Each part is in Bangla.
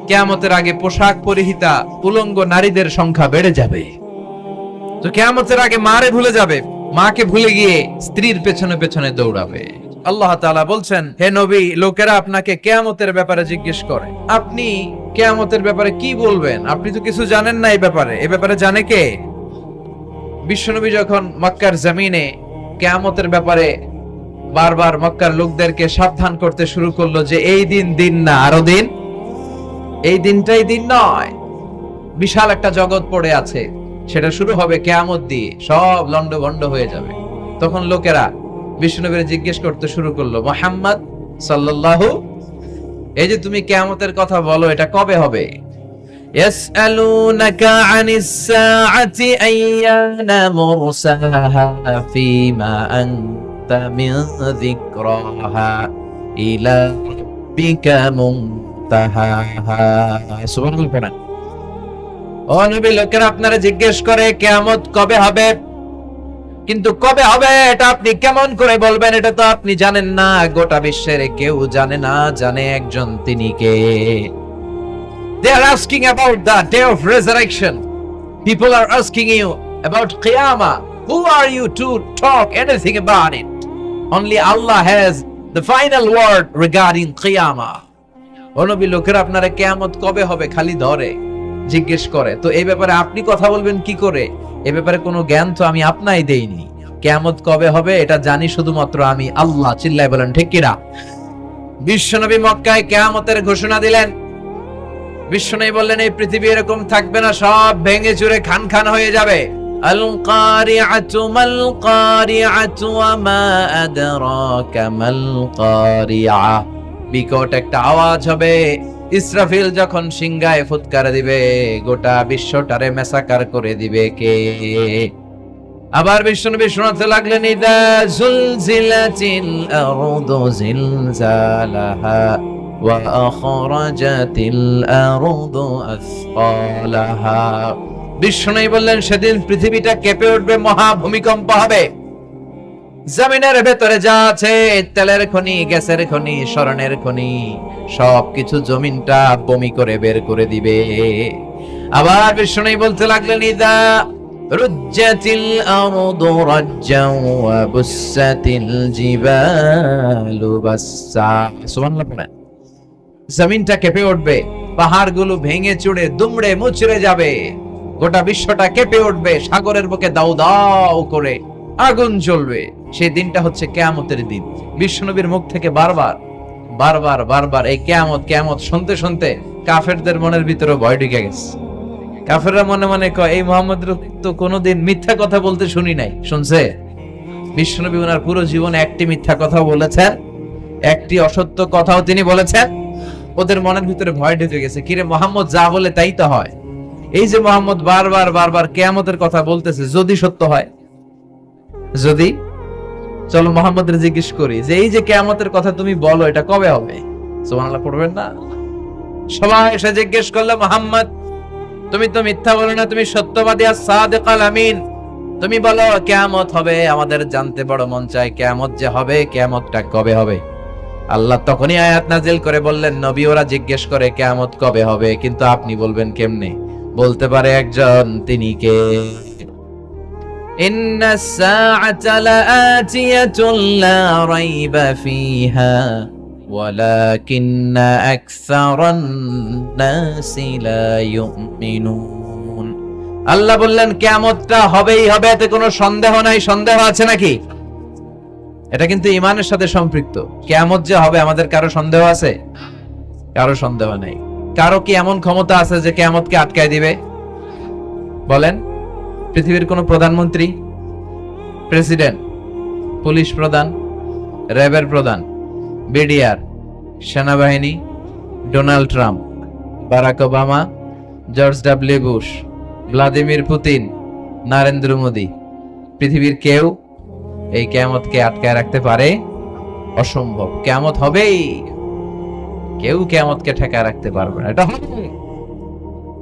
কিয়ামতের আগে পোশাক পরিহিতা উলঙ্গ নারীদের সংখ্যা বেড়ে যাবে। তো কিয়ামতের আগে মারে ভুলে যাবে, মাকে ভুলে গিয়ে স্ত্রীর পেছনে পেছনে দৌড়াবে। আল্লাহ তাআলা বলছেন, হে নবী, লোকেরা আপনাকে কিয়ামতের ব্যাপারে জিজ্ঞেস করে, আপনি কিয়ামতের ব্যাপারে কি বলবেন? আপনি তো কিছু জানেন না এই ব্যাপারে জানে কে? বিশ্বনবী যখন মক্কার জমিনে কিয়ামতের ব্যাপারে বারবার মক্কার লোকদেরকে সাবধান করতে শুরু করলো যে এই দিন না, আরো দিন, এই দিনটাই দিন নয়, বিশাল একটা জগৎ পড়ে আছে, সেটা শুরু হবে কিয়ামত দিয়ে, সব লন্ডভন্ড হয়ে যাবে। তখন লোকেরা বিশ্বনবীর জিজ্ঞেস করতে শুরু করলো, মুহাম্মদ সাল্লাল্লাহু, এই যে তুমি কিয়ামতের কথা বলো, এটা কবে হবে? ইয়াসআলুনাকা আনিস সাআতি আইয়ানা মুরসাহা ফীমা আনতা মিন যিকরাহা ইলা রাব্বিকা মুনতাহাহা। সুবহানাল্লাহ। ও নবী, লোকেরা আপনারা জিজ্ঞেস করে কিয়ামত কবে হবে, কিন্তু কবে হবে এটা আপনি কেমন করে বলবেন? এটা তো আপনি জানেন না, গোটা বিশ্বের কেউ জানে না, জানে একজন, তিনি কে? They are asking about the day of resurrection. People are asking you about Qiyamah. Who are you to talk anything about it? Only Allah has the final word regarding Qiyamah. ও নবী, লোকেরা আপনারা কিয়ামত কবে হবে খালি ধরে জিজ্ঞেস করে, তো এই ব্যাপারে আপনি কথা বলবেন কি করে? এ ব্যাপারে কোনো জ্ঞান তো আমি আপনাই দেইনি। কিয়ামত কবে হবে এটা জানি শুধুমাত্র আমি আল্লাহ। চিল্লায় বলেন ঠিক কিনা? বিশ্বনবী মক্কায় কিয়ামতের ঘোষণা দিলেন। বিশ্বনবী বললেন, এই পৃথিবী এরকম থাকবে না, সব ভেঙে চুরে খান খান হয়ে যাবে। আল কারিআতু মাল কারিআতু ওয়া মা আদরাকা মাল কারিআ। বিকট একটা আওয়াজ হবে, ইসরাফিল যখন সিংহায় ফুৎকার দিবে, গোটা বিশ্বটারে মেসাকার করে দিবে কে? আবার বিশ্বনবী শোনাতে লাগলেন, ইদা জুলজিলাতিল আরদু জিলজালাহা ওয়া আখরাজাতিল আরদু আসফালাহা। বিশ্বনবী বললেন, সেদিন পৃথিবীটা কেঁপে উঠবে, মহা ভূমিকম্প হবে। জমিনের ভেতরে যা আছে, তেলের খনি, গ্যাসের খনি, স্বর্ণের খনি, সবকিছু জমিনটা বমি করে বের করে দিবে। আবার বিশ্বনবী বলতে লাগলেন, ইদা রুজ্জাতিল আরদু রাজ্জাও ওয়া বুসাতিল জিবালু বাসসা। সুবহানাল্লাহ। জমিনটা কেঁপে উঠবে, পাহাড়গুলো ভেঙে চুরে দুমড়ে মুচড়ে যাবে, গোটা বিশ্বটা কেঁপে উঠবে, সাগরের বুকে দাউ দাউ করে আগুন জ্বলবে। সেই দিনটা হচ্ছে কিয়ামতের দিন। বিশ্বনবীর মুখ থেকে বারবার বারবার বারবার এই কিয়ামত কিয়ামত শুনতে শুনতে কাফেরদের মনের ভিতরে ভয় ঢুকে গেছে। কাফেররা মনে মনে কয়, এই মুহাম্মদের তো কোনোদিন মিথ্যা কথা বলতে শুনি নাই। শুনছে? বিশ্বনবী ওনার পুরো জীবনে একটি মিথ্যা কথা বলেছেন, একটি অসত্য কথাও তিনি বলেছেন। ওদের মনের ভিতরে ভয় ঢুকে গেছে, কিরে মুহাম্মদ যা বলে তাই তো হয়। এই যে মুহাম্মদ বারবার বারবার কিয়ামতের কথা বলতেছে, যদি সত্য হয়, যদি, চলো মুহাম্মদের জিজ্ঞেস করি যে এই যে কিয়ামতের কথা তুমি বলো, এটা কবে হবে? সুবহানাল্লাহ পড়বেন না? সবাই এসে জিজ্ঞেস করলো, মুহাম্মদ তুমি তো মিথ্যা বলো না, তুমি সত্যবাদী আর সাদিকাল আমিন, তুমি বলো কিয়ামত হবে, আমাদের জানতে বড় মন চায় কিয়ামত যে হবে, কিয়ামতটা কবে হবে? আল্লাহ তখনই আয়াত নাজিল করে বললেন, নবী ওরা জিজ্ঞেস করে কিয়ামত কবে হবে, কিন্তু আপনি বলবেন কেমনে? বলতে পারে একজন, তিনি কে? ইন্নাস সাআতা লাআতিয়াতুন লা রাইবা ফিহা ওয়ালাকিন্না আকসারান নাসি লা ইউমিনুন। আল্লাহ বললেন কিয়ামতটা হবেই হবে, এতে কোনো সন্দেহ নাই। সন্দেহ আছে নাকি? এটা কিন্তু ঈমানের সাথে সম্পৃক্ত। কিয়ামত যে হবে, আমাদের কারো সন্দেহ আছে? কারো সন্দেহ নাই। কারো কি এমন ক্ষমতা আছে যে কিয়ামতকে আটকায় দিবে? বলেন। পৃথিবীর কোন প্রধানমন্ত্রী, প্রেসিডেন্ট, পুলিশ প্রধান, র্যাবের প্রধান, বিডিআর, সেনাবাহিনী, Donald Trump, Barack Obama, George W Bush, Vladimir Putin, Narendra Modi, পৃথিবীর কেউ এই কিয়ামতকে আটকায় রাখতে পারে? অসম্ভব। কিয়ামত হবেই, কেউ কিয়ামতকে ঠেকায় রাখতে পারবে না। এটা হবে,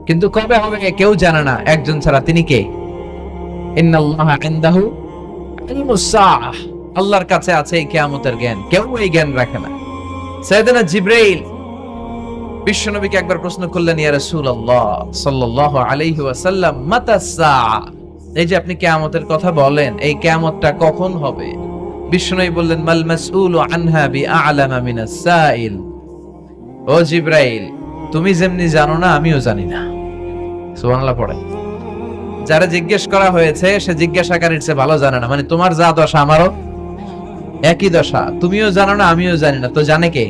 কিন্তু কবে হবে কেউ জানে না, একজন ছাড়া। তিনি কে? ইন্নাল্লাহা ইনদাহু ইলমুস সাআহ। আল্লাহর কাছে আছে এই কিয়ামতের জ্ঞান, কেউ এই জ্ঞান রাখে না। সাইয়েদনা জিবরাইল বিশ্বনবীকে একবার প্রশ্ন করলেন, ইয়া রাসূলুল্লাহ সাল্লাল্লাহু আলাইহি ওয়াসাল্লাম, মাতা সাআ, এই যে আপনি কিয়ামতের কথা বলেন, এই কিয়ামতটা কখন হবে? বিশ্বনবী বললেন, মাল মাসউলু আনহা বিআ'লামা মিনাস সাইল। ও জিবরাইল, তুমি যেমনি জানো না আমিও জানি না। সুবহানাল্লাহ পড়ে। যারা জিজ্ঞেস করা হয়েছে সে জিজ্ঞাসাকারীর চেয়ে ভালো জানে না, মানে তোমার যা দশা আমারও একই দশা, তুমিও জানো না আমিও জানি না, তো জানে কে?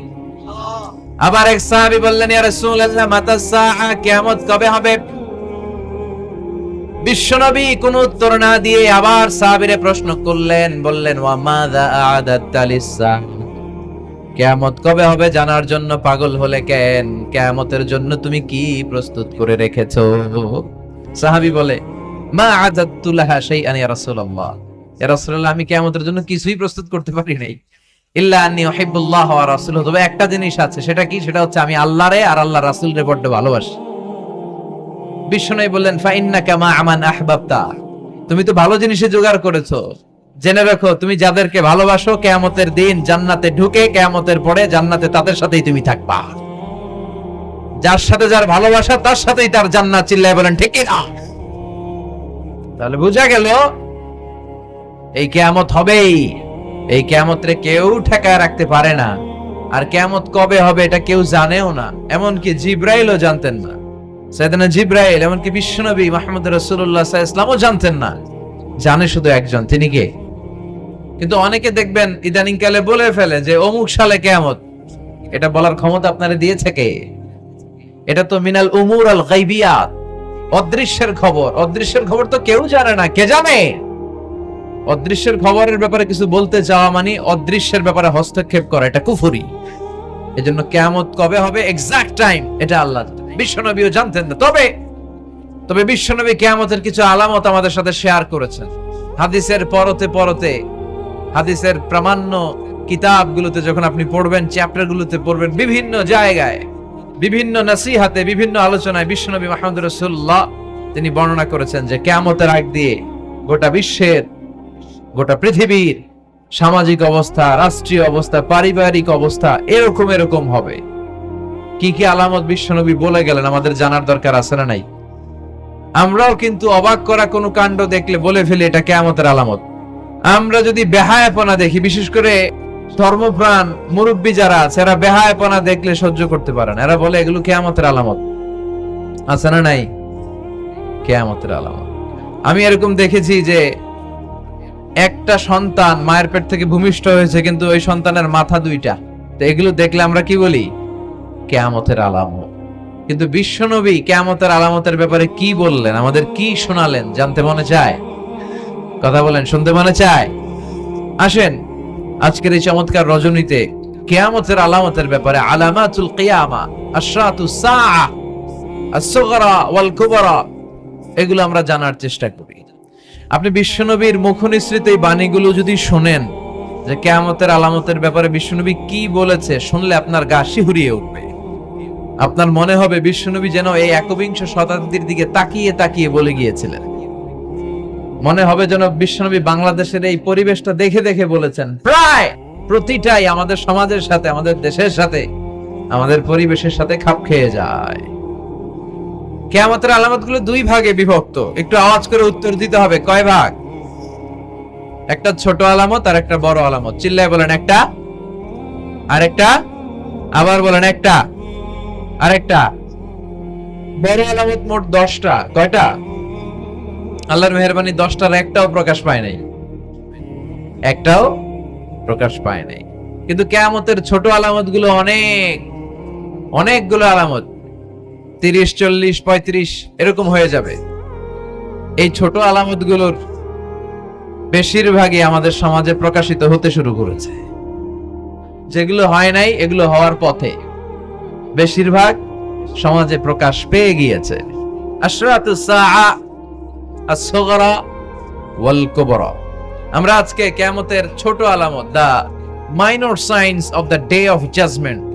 আবার এক সাহাবী বললেন, ইয়া রাসূলুল্লাহ মাতা সাআ, কিয়ামত কবে হবে? বিশ্বনবী কোনো উত্তর না দিয়ে আবার সাহাবীরে প্রশ্ন করলেন, বললেন, ওয়া মাযা আ'দাতা লিস-সাআ, কিয়ামত কবে হবে জানার জন্য পাগল হলে কেন? কিয়ামতের জন্য তুমি কি প্রস্তুত করে রেখেছো? সাহাবী বলে, মা আ'দাতু লাহা শাইআন ইয়া রাসূলুল্লাহ, ইয়া রাসূলুল্লাহ আমি কিয়ামতের জন্য কিছুই প্রস্তুত করতে পারি নাই, ইল্লা আন্নী উহিব্বুল্লাহ ওয়া রাসূলুহু, তবে একটা জিনিস আছে, সেটা কি? সেটা হচ্ছে আমি আল্লাহরে আর আল্লাহর রাসূলরে বড় ভালোবাসি। বিশ্বনবী বললেন, ফা ইন্নাকা মা আমান আহবাবতা, তুমি তো ভালো জিনিসে জোগাড় করেছো, জেনে রাখো তুমি যাদেরকে ভালোবাসো কিয়ামতের দিন জান্নাতে ঢুকে কিয়ামতের পরে জান্নাতে তাদের সাথেই তুমি থাকবা। যার সাথে যার ভালোবাসা তার সাথেই তার জান্নাত। চিল্লায় বলেন ঠিক কি না? তাহলে বোঝা গেল এই কিয়ামত হবেই, এই কিয়ামতরে কেউ ঠেকায় রাখতে পারে না। আর কিয়ামত কবে হবে এটা কেউ জানেও না, এমনকি জিবরাইলও জানতেন না। সাইয়েদনা জিবরাইল, এমনকি বিশ্বনবী মুহাম্মদ রাসূলুল্লাহ সাল্লাল্লাহু আলাইহি ওয়াসাল্লামও জানতেন না। জানে শুধু একজন, তিনি কে? কিন্তু অনেকে দেখবেন ইদানিং কালে বলে ফেলে যে অমুক সালে কিয়ামত। এটা বলার ক্ষমতা আপনারে দিয়েছে কে? এটা তো মিনাল উমুর আল গায়বিয়াত, অদৃশ্যের খবর। অদৃশ্যের খবর তো কেউ জানে না, কে জানে? অদৃশ্যের খবরের ব্যাপারে কিছু বলতে চাওয়া মানে অদৃশ্যের ব্যাপারে হস্তক্ষেপ করা, এটা কুফরি। এজন্য কিয়ামত কবে হবে এক্সাক্ট টাইম এটা আল্লাহ, বিশ্বনবীও জানতেন না। তবে বিশ্বনবী কিয়ামতের কিছু আলামত আমাদের সাথে শেয়ার করেছেন। হাদিসের পরতে পরতে, হাদিসের প্রামাণ্য কিতাবগুলোতে যখন আপনি পড়বেন, চ্যাপ্টারগুলোতে পড়বেন, বিভিন্ন জায়গায়, বিভিন্ন নসিহাতে, বিভিন্ন আলোচনায় বিশ্বনবী মুহাম্মদ রাসূলুল্লাহ তিনি বর্ণনা করেছেন যে কিয়ামতের আগ দিয়ে গোটা বিশ্বের, গোটা পৃথিবীর সামাজিক অবস্থা, রাষ্ট্রীয় অবস্থা, পারিবারিক অবস্থা এরকম হবে। কি কি আলামত বিশ্বনবী বলে গেলেন আমাদের জানার দরকার আছে না নাই? আমরাও কিন্তু অবাক করা কোনো কাণ্ড দেখলে বলে ফেলি এটা কিয়ামতের আলামত। আমরা যদি বেহায়াপনা দেখি, বিশেষ করে ধর্মপ্রাণ মুরব্বী যারা আছে, এরা বেহায়াপনা দেখলে সহ্য করতে পারে না, এরা বলে এগুলো কিয়ামতের আলামত। আছে না নাই? কিয়ামতের আলামত। আমি এরকম দেখেছি যে একটা সন্তান মায়ের পেট থেকে ভূমিষ্ঠ হয়েছে, কিন্তু ওই সন্তানের মাথা দুইটা। তো এগুলো দেখলে আমরা কি বলি? কিয়ামতের আলামত। কিন্তু বিশ্বনবী কিয়ামতের আলামতের ব্যাপারে কি বললেন, আমাদের কি শোনালেন, জানতে মনে চায়? কথা বলেন, শুনতে মনে চায়? আসেন আজকের এই চমৎকার রজনীতে কিয়ামতের আলামতের ব্যাপারে, আলামাতুল কিয়ামা, আশরাতুস সাআ, আস-সুগরা ওয়াল কুবরা, এগুলো আমরা জানার চেষ্টা করি। আপনি বিশ্বনবীর মুখনিসৃত এই বাণীগুলো যদি শুনেন যে কিয়ামতের আলামতের ব্যাপারে বিশ্বনবী কি বলেছে, শুনলে আপনার গা শিহরিয়ে উঠবে। আপনার মনে হবে বিশ্বনবী যেন এই একবিংশ শতাব্দীর দিকে তাকিয়ে তাকিয়ে বলে গিয়েছিলেন। মনে হবে যেন বিশ্বনবী বাংলাদেশের এই পরিবেশটা দেখে দেখে বলেছেন। প্রায় প্রতিটাই আমাদের সমাজের সাথে, আমাদের দেশের সাথে, আমাদের পরিবেশের সাথে খাপ খেয়ে যায়। কিয়ামতের আলামতগুলো দুই ভাগে বিভক্ত। একটু আওয়াজ করে উত্তর দিতে হবে, কয় ভাগ? একটা ছোট আলামত আর একটা বড় আলামত। চিল্লায় বলেন একটা, আরেকটা, আবার বলেন একটা, আরেকটা। বড় আলামত মোট 10টা। কয়টা? আল্লাহর মেহেরবানি 10টার একটাও প্রকাশ পায় নাই, একটাও প্রকাশ পায় নাই। কিন্তু কিয়ামতের ছোট আলামত গুলো অনেকগুলো আলামত, 30, 40, 35 এরকম হয়ে যাবে। এই ছোট আলামত গুলোর বেশিরভাগই আমাদের সমাজে প্রকাশিত হতে শুরু করেছে। যেগুলো হয় নাই এগুলো হওয়ার পথে, বেশিরভাগ সমাজে প্রকাশ পেয়ে গিয়েছে। আশরাতুস সাআ, আস-সুগরা ওয়াল কুবরা। আমরা আজকে কিয়ামতের ছোট আলামত, the minor signs of the day of judgement,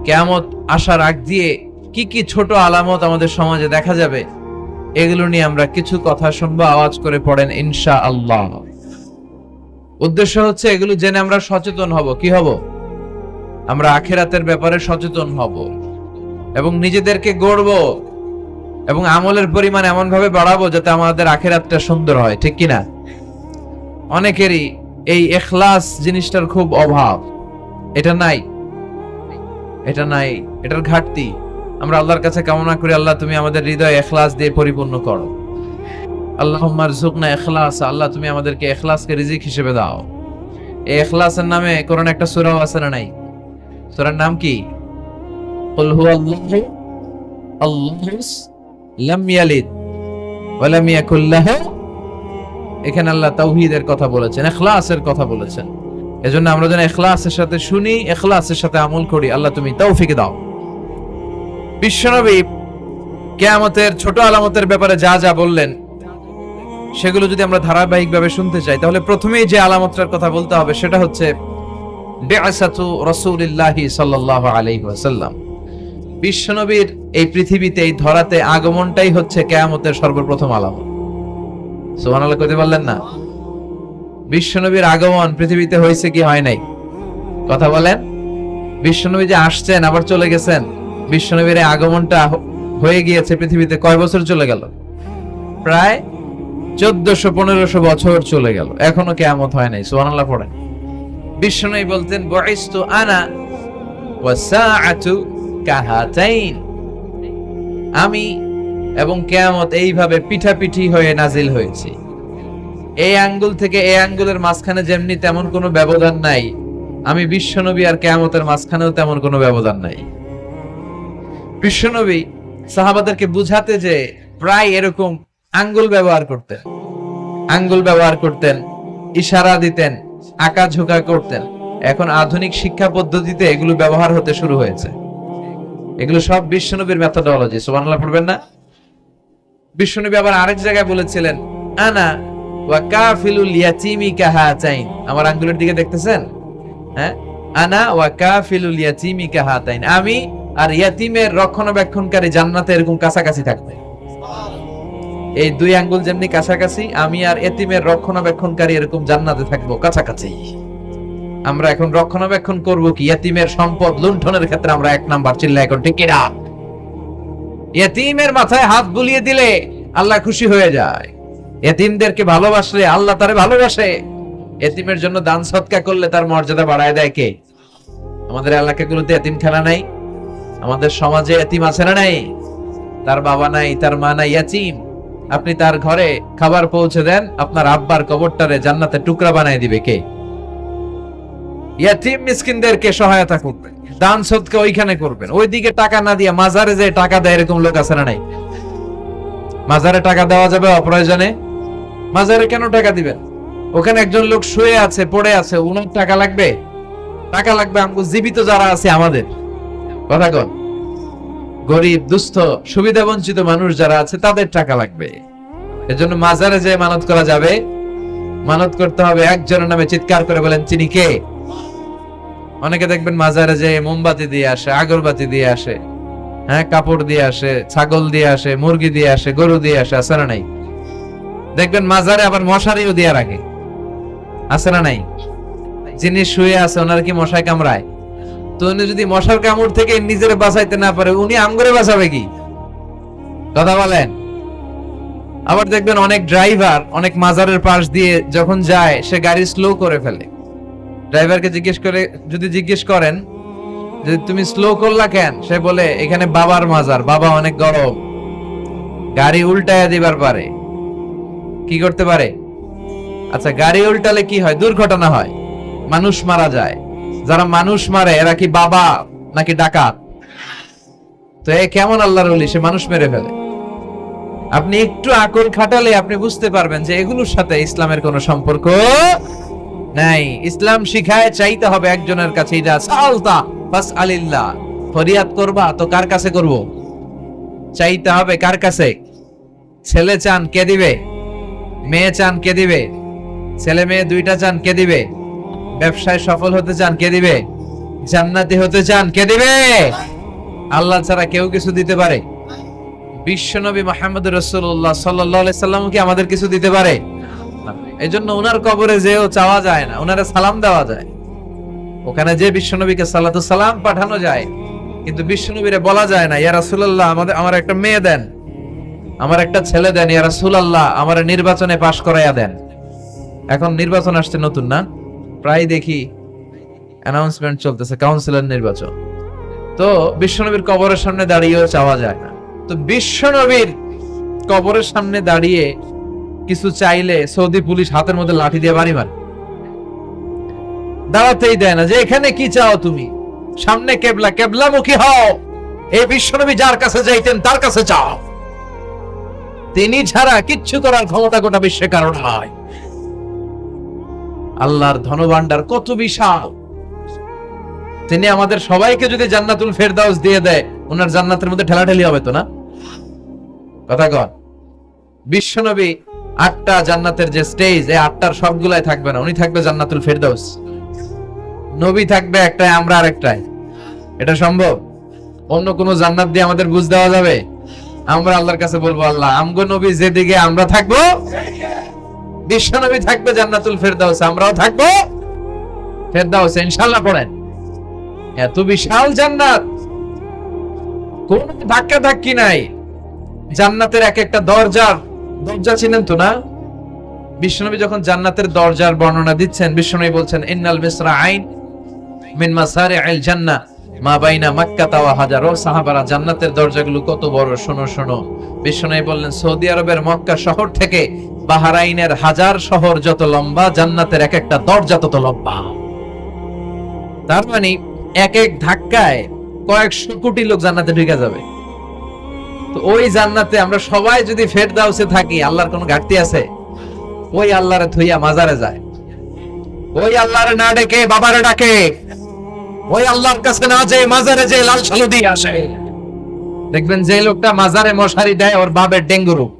কিয়ামত আসার আগ দিয়ে কি কি ছোট আলামত আমাদের সমাজে দেখা যাবে, এগুলো নিয়ে আমরা কিছু কথা শুনবো। আওয়াজ করে পড়েন ইনশাআল্লাহ। উদ্দেশ্য হচ্ছে এগুলো জেনে আমরা সচেতন হব। কি হব? আমরা আখিরাতের ব্যাপারে সচেতন হব। এবং নিজেদেরকে গড়বো এবং আমলের পরিমাণ এমন ভাবে বাড়াবো যাতে আমাদের আখিরাতটা সুন্দর হয়, ঠিক কিনা? অনেকেরই এই ইখলাস জিনিসটার খুব অভাব, এটা নাই, এটার ঘাটতি। আমরা আল্লাহর কাছে কামনা করি, আল্লাহ তুমি আমাদের হৃদয় ইখলাস দিয়ে পরিপূর্ণ করো। আল্লাহুম্মা রযুকনা ইখলাস, আল্লাহ তুমি আমাদেরকে ইখলাসকে রিজিক হিসেবে দাও। এই ইখলাসের নামে কোরআনে একটা সূরা আছে না নাই? সূরার নাম কি? কুল হুয়াল্লাহু আল্লাহুস লাম ইয়ালিদ ওয়া লাম ইয়াকুল লাহু। এখানে আল্লাহ তাওহীদের কথা বলেছেন, ইখলাসের কথা বলেছেন। এজন্য আমরা যেন ইখলাসের সাথে শুনি, ইখলাসের সাথে আমল করি। আল্লাহ তুমি তৌফিক দাও। বিশ্বনবী কিয়ামতের ছোট আলামতের ব্যাপারে যা যা বললেন সেগুলো যদি আমরা ধারাবাহিকভাবে শুনতে চাই, তাহলে প্রথমেই যে আলামতটার কথা বলতে হবে সেটা হচ্ছে বিআসাতু রাসূলিল্লাহি সাল্লাল্লাহু আলাইহি ওয়াসাল্লাম। বিশ্বনবীর এই পৃথিবীতে, এই ধরাতে আগমনটাই হচ্ছে কিয়ামতের সর্বপ্রথম আলামত। সুবহানাল্লাহ কইতে পারলেন না? বিশ্বনবীর আগমন পৃথিবীতে হয়েছে কি হয় নাই? কথা বলেন। বিশ্বনবী যে আসছেন আবার চলে গেছেন, বিশ্বনবীর এই আগমনটা হয়ে গিয়েছে পৃথিবীতে কয় বছর চলে গেল? প্রায় 1400-1500 বছর চলে গেল, এখনো কিয়ামত হয় নাই। সুবহানাল্লাহ পড়েন। বিশ্বনবী বলতেন বুইস্তু আনা ওয়া সাআতু কাহাতাইন, আমি এবং কিয়ামত এইভাবে পিঠাপিঠি হয়ে নাজিল হয়েছি। এই আঙ্গুল থেকে এই আঙ্গুলের মাঝখানে যেমনি তেমন কোনো ব্যবধান নাই, আমি বিশ্বনবী আর কিয়ামতের মাঝখানেও তেমন কোনো ব্যবধান নাই। বিশ্বনবী সাহাবাদেরকে বুঝাতে যে প্রায় এরকম আঙ্গুল ব্যবহার করতেন, ইশারা দিতেন, আঁকা ঝোঁকা করতেন। এখন আধুনিক শিক্ষা পদ্ধতিতে এগুলো ব্যবহার হতে শুরু হয়েছে। এগুলো সব বিশ্বনবীর মেথোডোলজি। সুবহানাল্লাহ পড়বেন না? বিশ্বনবী আবার আরেক জায়গায় বলেছিলেন আনা ওয়া কাফিলুল ইয়াতীমি কাহাতাইন, আমার আঙ্গুলের দিকে দেখতেছেন? হ্যাঁ, আনা ওয়া কাফিলুল ইয়াতীমি কাহাতাইন, আমি আর ইয়াতীমের রক্ষণাবেক্ষণকারী জান্নাতে এরকম কাছাকাছি থাকবে। এই দুই আঙ্গুল যেমনি কাছাকাছি, আমি আর ইয়াতীমের রক্ষণাবেক্ষণকারী এরকম জান্নাতে থাকবো কাছাকাছি। আমরা এখন রক্ষণাবেক্ষণ করব কি? ইয়াতীমের সম্পদ লুণ্ঠনের ক্ষেত্রে আমরা এক নাম্বার। চিল্লায় এখন ঠিক কিনা? ইয়াতীমের মাথায় হাত বুলিয়ে দিলে আল্লাহ খুশি হয়ে যায়। ইয়াতীমদেরকে ভালোবাসলে আল্লাহ তারে ভালোবাসে। ইয়াতীমের জন্য দান সদকা করলে তার মর্যাদা বাড়ায় দেয় কে? আমাদের এলাকাগুলোতে ইয়াতীমখানা নাই? আমাদের সমাজে ইয়াতীম আছে না নাই? তার বাবা নাই, তার মা নাই, ইয়াতীম। আপনি তার ঘরে খাবার পৌঁছে দেন, আপনার আব্বার কবরটারে জান্নাতে টুকরা বানায় দিবে কে? ইয়াতীম মিসকিনদেরকে সহায়তা করবেন, দান সদকা ওইখানে করবেন। ওইদিকে টাকা না দিয়ে মাজারে যে টাকা দেয় এরকম লোক আছে না নাই? মাজারে টাকা দেওয়া যাবে অপ্রয়োজনে? মাজারে কেন টাকা দিবেন? ওখানে একজন লোক শুয়ে আছে, পড়ে আছে, উনার টাকা লাগবে? টাকা লাগবে আমগো জীবিত যারা আছে আমাদের। কথা কন। গরিব, দুস্থ, সুবিধা বঞ্চিত মানুষ যারা আছে তাদের টাকা লাগবে। এজন্য মাজারে যে মানত করা যাবে, মানত করতে হবে একজনের নামে চিৎকার করে বলেন তিনি কে? অনেকে দেখবেন মাজারে যে মোমবাতি দিয়ে আসে, আগরবাতি দিয়ে আসে, হ্যাঁ, কাপড় দিয়ে আসে, ছাগল দিয়ে আসে, মুরগি দিয়ে আসে, গরু দিয়ে আসে, আছে না নাই? দেখবেন মাজারে আবার মশারিও দিয়ে রাখে, আছে না নাই? যিনি শুয়ে আছে ওনার কি মশায় কামড়ায়? তো উনি যদি মশার কামড় থেকে নিজের বাঁচাইতে না পারে, উনি আমগরে বাঁচাবে কি? কথা বলেন। আবার দেখবেন অনেক ড্রাইভার অনেক মাজারের পাশ দিয়ে যখন যায় সে গাড়ি স্লো করে ফেলে। ড্রাইভারকে জিজ্ঞেস করেন যে তুমি স্লো করলা কেন? সে বলে এখানে বাবার মাজার, বাবা অনেক গরম। গাড়ি উল্টায়া দিবার পারে। কি করতে পারে? আচ্ছা, গাড়ি উল্টালে কি হয়? দুর্ঘটনা হয়, মানুষ মারা যায়। যারা মানুষ মারে এরা কি বাবা নাকি ডাকাত? তো এ কেমন আল্লাহর ওলি, সে মানুষ মেরে ফেলে। আপনি একটু আকল খাটালে আপনি বুঝতে পারবেন যে এগুলোর সাথে ইসলামের কোনো সম্পর্ক নাই। ইসলাম শিখায় চাইতে হবে একজনের কাছে। ইদা সালতা ফাসআলিল্লাহ, ফরিয়াদ করবা তো কার কাছে করব? চাইতে হবে কার কাছে? ছেলে চান কে দিবে? মেয়ে চান কে দিবে? ছেলে মেয়ে দুইটা চান কে দিবে? ব্যবসায় সফল হতে চান কে দিবে? জান্নাতি হতে চান কে দিবে? আল্লাহ ছাড়া কেউ কিছু দিতে পারে? বিশ্বনবী মুহাম্মদ রাসূলুল্লাহ সাল্লাল্লাহু আলাইহি সাল্লাম কি আমাদের কিছু দিতে পারে? এজন্য ওনার কবরে যেও চাওয়া যায় না, ওনারে সালাম দেওয়া যায়। ওখানে যে বিশ্বনবীকে সালাতু সালাম পাঠানো যায়, কিন্তু বিশ্বনবীরে বলা যায় না, ইয়া রাসূলুল্লাহ আমার একটা মেয়ে দেন, আমার একটা ছেলে দেন, ইয়া রাসূলুল্লাহ আমার নির্বাচনে পাশ করাইয়া দেন। এখন নির্বাচন আসছে নতুন না, প্রায় দেখি অ্যানাউন্সমেন্ট চলতেছে কাউন্সিলর নির্বাচন। তো বিশ্বনবীর কবরের সামনে দাঁড়িয়েও চাওয়া যায় না। তো বিশ্বনবীর কবরের সামনে দাঁড়িয়ে কিছু চাইলে সৌদি পুলিশ হাতের মধ্যে লাঠি দিয়ে বাড়ি মারে, দাঁড়াতেই দেয় না। যে এখানে কি চাও তুমি? সামনে কেবলা, কেবলামুখী হও। এই বিশ্বনবী যার কাছে যাইতেন তার কাছে যাও, তিনি ছাড়া কিচ্ছু করার ক্ষমতা গোটা বিশ্বে কারণ হয়। আল্লাহর ধনভাণ্ডার কত বিশাল! তিনি আমাদের সবাইকে যদি জান্নাতুল ফেরদাউস দিয়ে দেয়, ওনার জান্নাতের মধ্যে ঠেলাঠেলি হবে তো না? কথা কন। বিশ্বনবী 8টা জান্নাতের যে স্টেজ, এই 8টার সবগুলাই থাকবে না, উনি থাকবে জান্নাতুল ফেরদাউস। নবী থাকবে একটাই, আমরা আরেকটাই। এটা সম্ভব? অন্য কোন জান্নাত দিয়ে আমাদের বুঝ দেওয়া যাবে? আমরা আল্লাহর কাছে বলবো, আল্লাহ আমগো নবী যেদিকে, আমরা থাকবো বিশ্বনবী থাকবে জান্নাতুল ফেরদাউস, আমরাও থাকবো ফেরদাউস ইনশাআল্লাহ। পড়েন, এত বিশাল জান্নাত, কোন ধাক্কা ধাক্কি নাই। জান্নাতের এক একটা দরজা চিনেন তো না? বিশ্বনবী যখন জান্নাতের দরজার বর্ণনা দিচ্ছেন, বিশ্বনবী বলছেন ইন্নাল মিসরাআইন মিন মাসারি'আল জান্নাহ মা বাইনা মাক্কাহ ওয়া হাজার। ও সাহাবারা, জান্নাতের দরজাগুলো কত বড়, শোনো শোনো। বিশ্বনবী বললেন সৌদি আরবের মক্কা শহর থেকে বাহরাইনের হাজার শহর যত লম্বা, জান্নাতের এক একটা দরজা তত লম্বা। তার মানে এক এক ধাক্কায় কয়েকশো কোটি লোক জান্নাতে ঢুকে যাবে। তো ওই জান্নাতে আমরা সবাই যদি ফেরদাউসে থাকি, আল্লাহর কোনো ঘাটতি আছে? ওই আল্লাহরে থইয়া মাজারে যায়, ওই আল্লাহরে না ডেকে বাবারে ডাকে, ওই আল্লাহর কাছে না যেয়ে মাজারে যেয়ে লাল সালু দিয়ে আসে। দেখবেন যে লোকটা মাজারে মশারি দেয়, ওর বাবার ডেঙ্গু রোগ,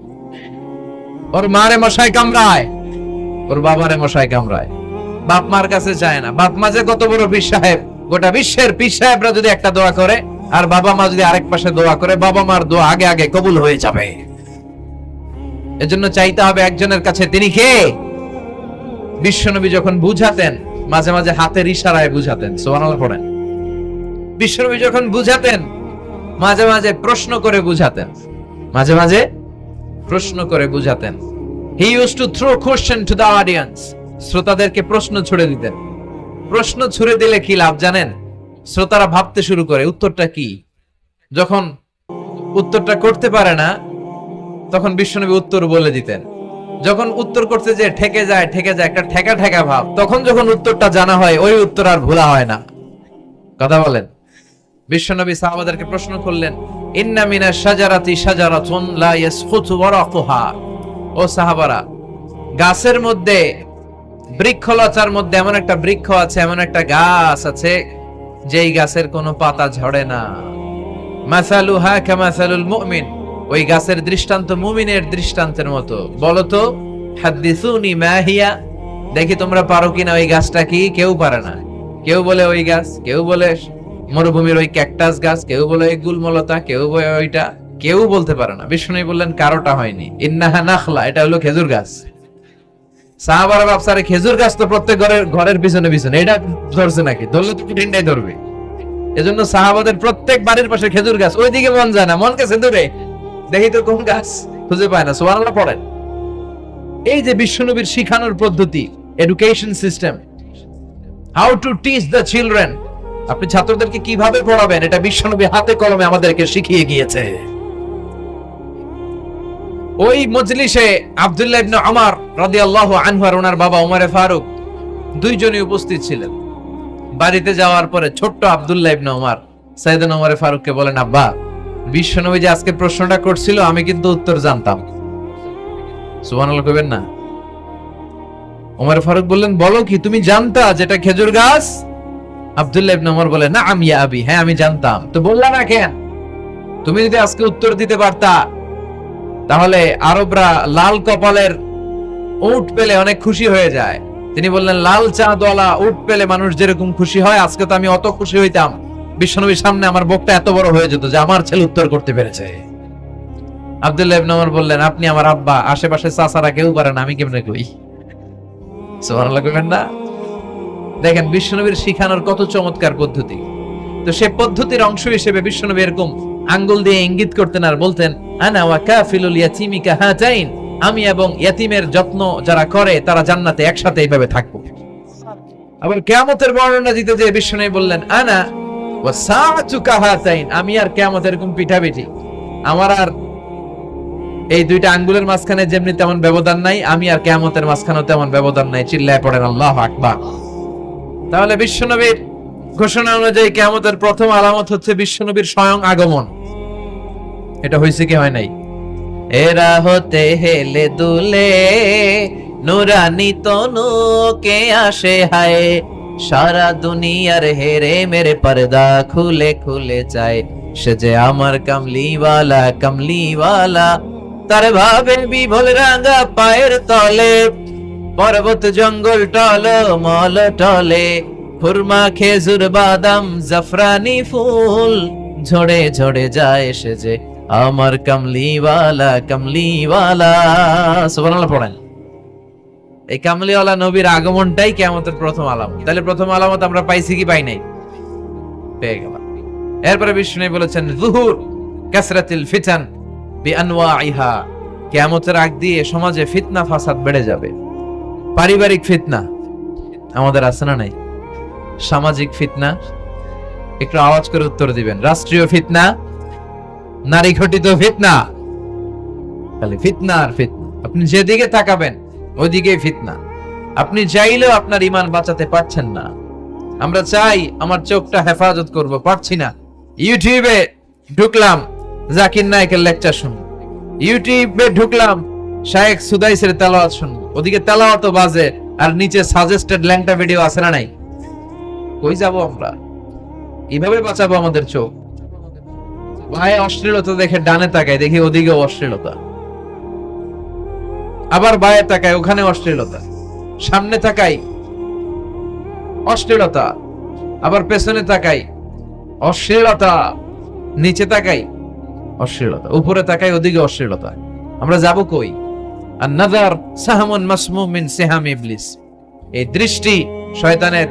ওর মারে মশাই কামড়ায়, ওর বাবারে মশাই কামড়ায়। বাপ মার কাছে যায় না। বাপ মা যে কত বড় পীর সাহেব, গোটা বিশ্বের পীর সাহেবরা যদি একটা দোয়া করে আর বাবা মা যদি আরেক পাশে দোয়া করে, বাবা মার দোয়া আগে আগে কবুল হয়ে যাবে। এজন্য চাইতে হবে একজনের কাছে, তিনি কে? বিশ্বনবী যখন বুঝাতেন, মাঝে মাঝে হাতের ইশারায় বুঝাতেন। সুবহানাল্লাহ পড়েন। বিশ্বনবী যখন বুঝাতেন, মাঝে মাঝে প্রশ্ন করে বুঝাতেন, মাঝে মাঝে প্রশ্ন করে বুঝাতেন। He used to throw question to the audience. শ্রোতাদেরকে প্রশ্ন ছুড়ে দিতেন। প্রশ্ন ছুড়ে দিলে কি লাভ জানেন? শ্রোতারা ভাবতে শুরু করে উত্তরটা কি। যখন উত্তরটা করতে পারে না, তখন বিশ্বনবী উত্তর বলে দিতেন। যখন উত্তর করতে যে ঠেকে যায় একটা ঠেকা ঠেকা ভাব, তখন যখন উত্তরটা জানা হয়, ওই উত্তর আর ভোলা হয় না। কথা বলেন। বিশ্বনবী সাহাবাদেরকে প্রশ্ন করলেন, ইন্না মিনাশ শাজারাতি শাজারাতুন লা ইয়াসকুতু ওয়ারাকুহা। ও সাহাবারা, গাছের মধ্যে, বৃক্ষলতার মধ্যে এমন একটা বৃক্ষ আছে, এমন একটা গাছ আছে, যেই গাছের কোনো পাতা ঝরে না। মাসালুহা কামাসালুল মুমিন। ওই গাছের দৃষ্টান্ত মুমিনের দৃষ্টান্তের মতো। বলো তো, হাদিসুনি মা হিয়া, দেখি তোমরা পারো কিনা ওই গাছটা কি? কেউ পারে না। কেউ বলে ওই গাছ, কেউ বলে মরুভূমির ওই ক্যাকটাস গাছ, কেউ বলে ওই গুলমলতা, কেউ বলে ওইটা, কেউ বলতে পারে না। বিষ্ণু বললেন কারোটা হয়নি। ইন্নাহা নাখলা, এটা হলো খেজুর গাছ। সাহাবারা ভাবসারে খেজুর গাছ তো প্রত্যেক ঘরের পিছনে পিছনে, এটা ধরছে নাকি? ধরলে তো কঠিনটাই ধরবে। এজন্য সাহাবাদের প্রত্যেক বাড়ির পাশে খেজুর গাছ। ওইদিকে মন যায় না, মন কাছে দূরে, দেখি তো কোন গাছ, খুঁজে পায় না। সুবহানাল্লাহ পড়েন। এই যে বিশ্বনবীর শিখানোর পদ্ধতি, education system, how to teach the children, আপনি ছাত্রদেরকে কিভাবে পড়াবেন, এটা বিশ্বনবী হাতে কলমে আমাদেরকে শিখিয়ে গিয়েছে। ওই মজলিসে আব্দুল্লাহ ইবনে উমর রাদিয়াল্লাহু আনহু আর ওনার বাবা উমরে ফারুক দুইজনই উপস্থিত ছিলেন। বাড়িতে যাওয়ার পরে ছোট্ট আব্দুল্লাহ ইবনে উমর সাইয়েদনা উমরে ফারুককে বলেন, আব্বা, বিশ্বনবী যে আজকে প্রশ্নটা করছিল, আমি কিন্তু উত্তর জানতাম। সুবহানাল্লাহ কইবেন না? উমরে ফারুক বললেন, বলো কি, তুমি জানতা যেটা খেজুর গাছ? আব্দুল্লাহ ইবনে উমর বলে, না আমি আবি, হ্যাঁ আমি জানতাম। তো বললা না কেন? তুমি যদি আজকে উত্তর দিতে পারতা, তাহলে আরবরা লাল কপালের উট পেলে অনেক খুশি হয়ে যায়। তিনি বললেন, লাল চাঁদওয়ালা উট পেলে মানুষ যেরকম খুশি হয়, আজকে তো আমি অত খুশি হইতাম, বিশ্বনবীর সামনে আমার বুকটা এত বড় হয়ে যেত যে আমার ছেলে উত্তর করতে পেরেছে। আব্দুল্লাহ ইবনে উমর বললেন, আপনি আমার আব্বা, আশেপাশে চাচারা কেউ পারে না, আমি কেমনে কই? সুবহানাল্লাহ কইবেন না? দেখেন বিশ্বনবীর শিখানোর কত চমৎকার পদ্ধতি। তো সে পদ্ধতির অংশ হিসেবে বিশ্বনবী এরকম আঙ্গুল দিয়ে ইঙ্গিত করতেন আর বলতেন, আনা ওয়া কাফিলুল ইয়াতীমি কাহাতাইন, আমি এবং ইয়াতীমের যত্ন যারা করে তারা জান্নাতে একসাথে এইভাবে থাকবো। আবার কিয়ামতের বর্ণনা দিতে যে বিশ্বনবী বললেন, আনা ওয়া সাআতু কাহাতাইন, আমি আর কিয়ামত এরকম পিঠাপিঠি, আমার আর এই দুইটা আঙ্গুলের মাঝখানে যেমনি তেমন ব্যবধান নাই, আমি আর কিয়ামতের মাঝখানেও তেমন ব্যবধান নাই। চিল্লায় পড়েন আল্লাহু আকবার। তাহলে বিশ্বনবীর ঘোষণা অনুযায়ী কিয়ামতের প্রথম আলামত হচ্ছে বিশ্বনবীর স্বয়ং আগমন। এটা হয়েছে কি হয় নাই? এরা হতে হেলে দুলে নুরানি তনু কে আসে হায়, সারা দুনিয়ার হেরে মেরে পর্দা খুলে খুলে যায়, সে যে আমার কামলিওয়ালা কামলিওয়ালা, তার ভাবে বিভোল রাঙা পায়ের তলে, পর্বত জঙ্গল টল মল টলে, খুরমা খেজুর বাদাম জাফরানি ফুল, ঝড়ে ঝড়ে যায় সে যে আমার কামলিওয়ালা কামলিওয়ালা। সুবহানাল্লাহ পড়েন। এই কামলিওয়ালা নবীর আগমনটাই কিয়ামতের প্রথম আলামত। তাহলে প্রথম আলামত আমরা পাইছি কি পাই নাই? পেয়ে গেলাম। এরপরে বিষ্ণু বলেছেন, যুহুর কাসরাতিল ফিতান বিআনওয়াইহা, কিয়ামতের আগ দিয়ে সমাজে ফিতনা ফাসাদ বেড়ে যাবে। পারিবারিক ফিতনা আমাদের আছে না নাই? সামাজিক ফিতনা, একটু আওয়াজ করে উত্তর দিবেন। রাষ্ট্রীয় ফিতনা, নারী ঘটিত ফিতনা, খালি ফিতনা আর ফিতনা। আপনি যেদিকে তাকাবেন ওইদিকে ফিতনা। আপনি চাইলেও আপনার ঈমান বাঁচাতে পারছেন না। আমরা চাই আমার চোখটা হেফাজত করব, পারছি না। ইউটিউবে ঢুকলাম, জাকির নায়েকের লেকচার শুনবো, ইউটিউবে ঢুকলাম, শায়েখ সুদাইসের তেলাওয়াত শুনবো, ওদিকে তেলাওয়াত বাজে আর নিচে সাজেস্টেড ল্যাংটা ভিডিও আছে না নাই? কই যাব আমরা? এইভাবে বাঁচাবো আমাদের চোখ? ভাই অশ্লীলতা দেখে ডানে তাকায়, দেখি ওদিকে অশ্লীলতা, আবার বায়ে তাকায় ওখানে অশ্লীলতা, সামনে তাকাই অশ্লীলতা, আবার পেছনে তাকাই অশ্লীলতা, নিচে তাকাই অশ্লীলতা, উপরে তাকাই ওদিকে অশ্লীলতা। আমরা যাব কই? আর নাযার সাহমুন মাসমুম মিন সিহাম ইবলিস, এই দৃষ্টি শয়তানের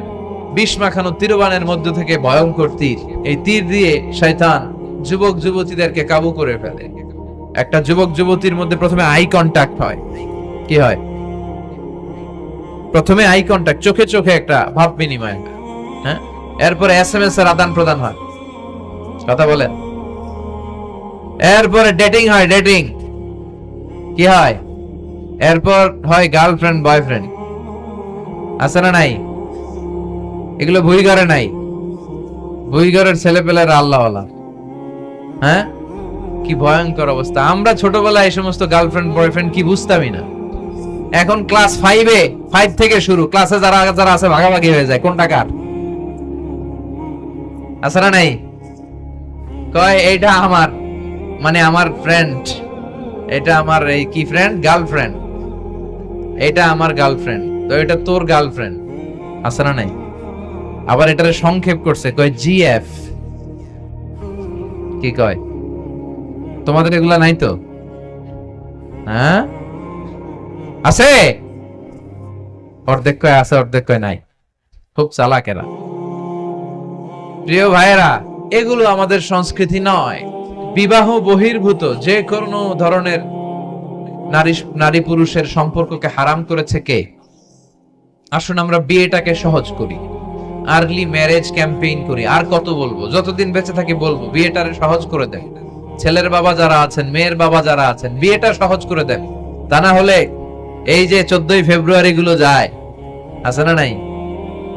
বিষ মাখানো তীরবানের মধ্য থেকে ভয়ঙ্কর তীর। এই তীর দিয়ে শয়তান যুবক যুবতীদেরকে কাবু করে ফেলে। একটা যুবক যুবতীর মধ্যে প্রথমে আই কন্টাক্ট হয়। কি হয়? প্রথমে আই কন্টাক্ট, চোখে চোখে একটা ভাব বিনিময় হয়, হ্যাঁ? এরপরে এসএমএস এর আদান প্রদান হয়, কথা বলেন। এরপরে ডেটিং হয়, ডেটিং কি হয়? এরপর হয় গার্লফ্রেন্ড বয়ফ্রেন্ড, আছে না নাই? এগুলো ভুইঘরে নাই? ভুইঘরের ছেলেপেলেরা আল্লাহওয়ালা, হ্যাঁ? কি ভয়ঙ্কর অবস্থা। আমরা ছোটবেলায় এই সমস্ত গার্লফ্রেন্ড বয়ফ্রেন্ড কি বুঝতামই না। এখন ক্লাস 5 থেকে শুরু, ক্লাসে যারা যারা আছে ভাগাভাগি হয়ে যায় কোনটা কার, আছে না নাই? কয় এইটা আমার, মানে আমার ফ্রেন্ড, এটা আমার এই কি ফ্রেন্ড, গার্লফ্রেন্ড, এটা আমার গার্লফ্রেন্ড, তো এটা তোর গার্লফ্রেন্ড, আছে না নাই? আবার এটারে সংক্ষেপ করছে, কয় জিএফ। কি কয়? তোমাদের এগুলা নাই তো? হ্যাঁ আছে, অর্ধেক কয় আছে, অর্ধেক কয় নাই। খুব চালাক এরা। প্রিয় ভাইয়েরা, এগুলো আমাদের সংস্কৃতি নয়। বিবাহ বহির্ভূত যে কোনো ধরনের নারী পুরুষের সম্পর্ককে হারাম করেছে কে? আসুন আমরা বিয়েটাকে সহজ করি, আর্লি ম্যারেজ ক্যাম্পেইন করি। আর কত বলবো? যতদিন বেঁচে থাকি বলবো, বিয়েটারে সহজ করে দেন। ছেলের বাবা যারা আছেন, মেয়ের বাবা যারা আছেন, বিয়েটা সহজ করে দেন। তা না হলে এই যে 14ই ফেব্রুয়ারি গুলো যায়, আছে না নাই?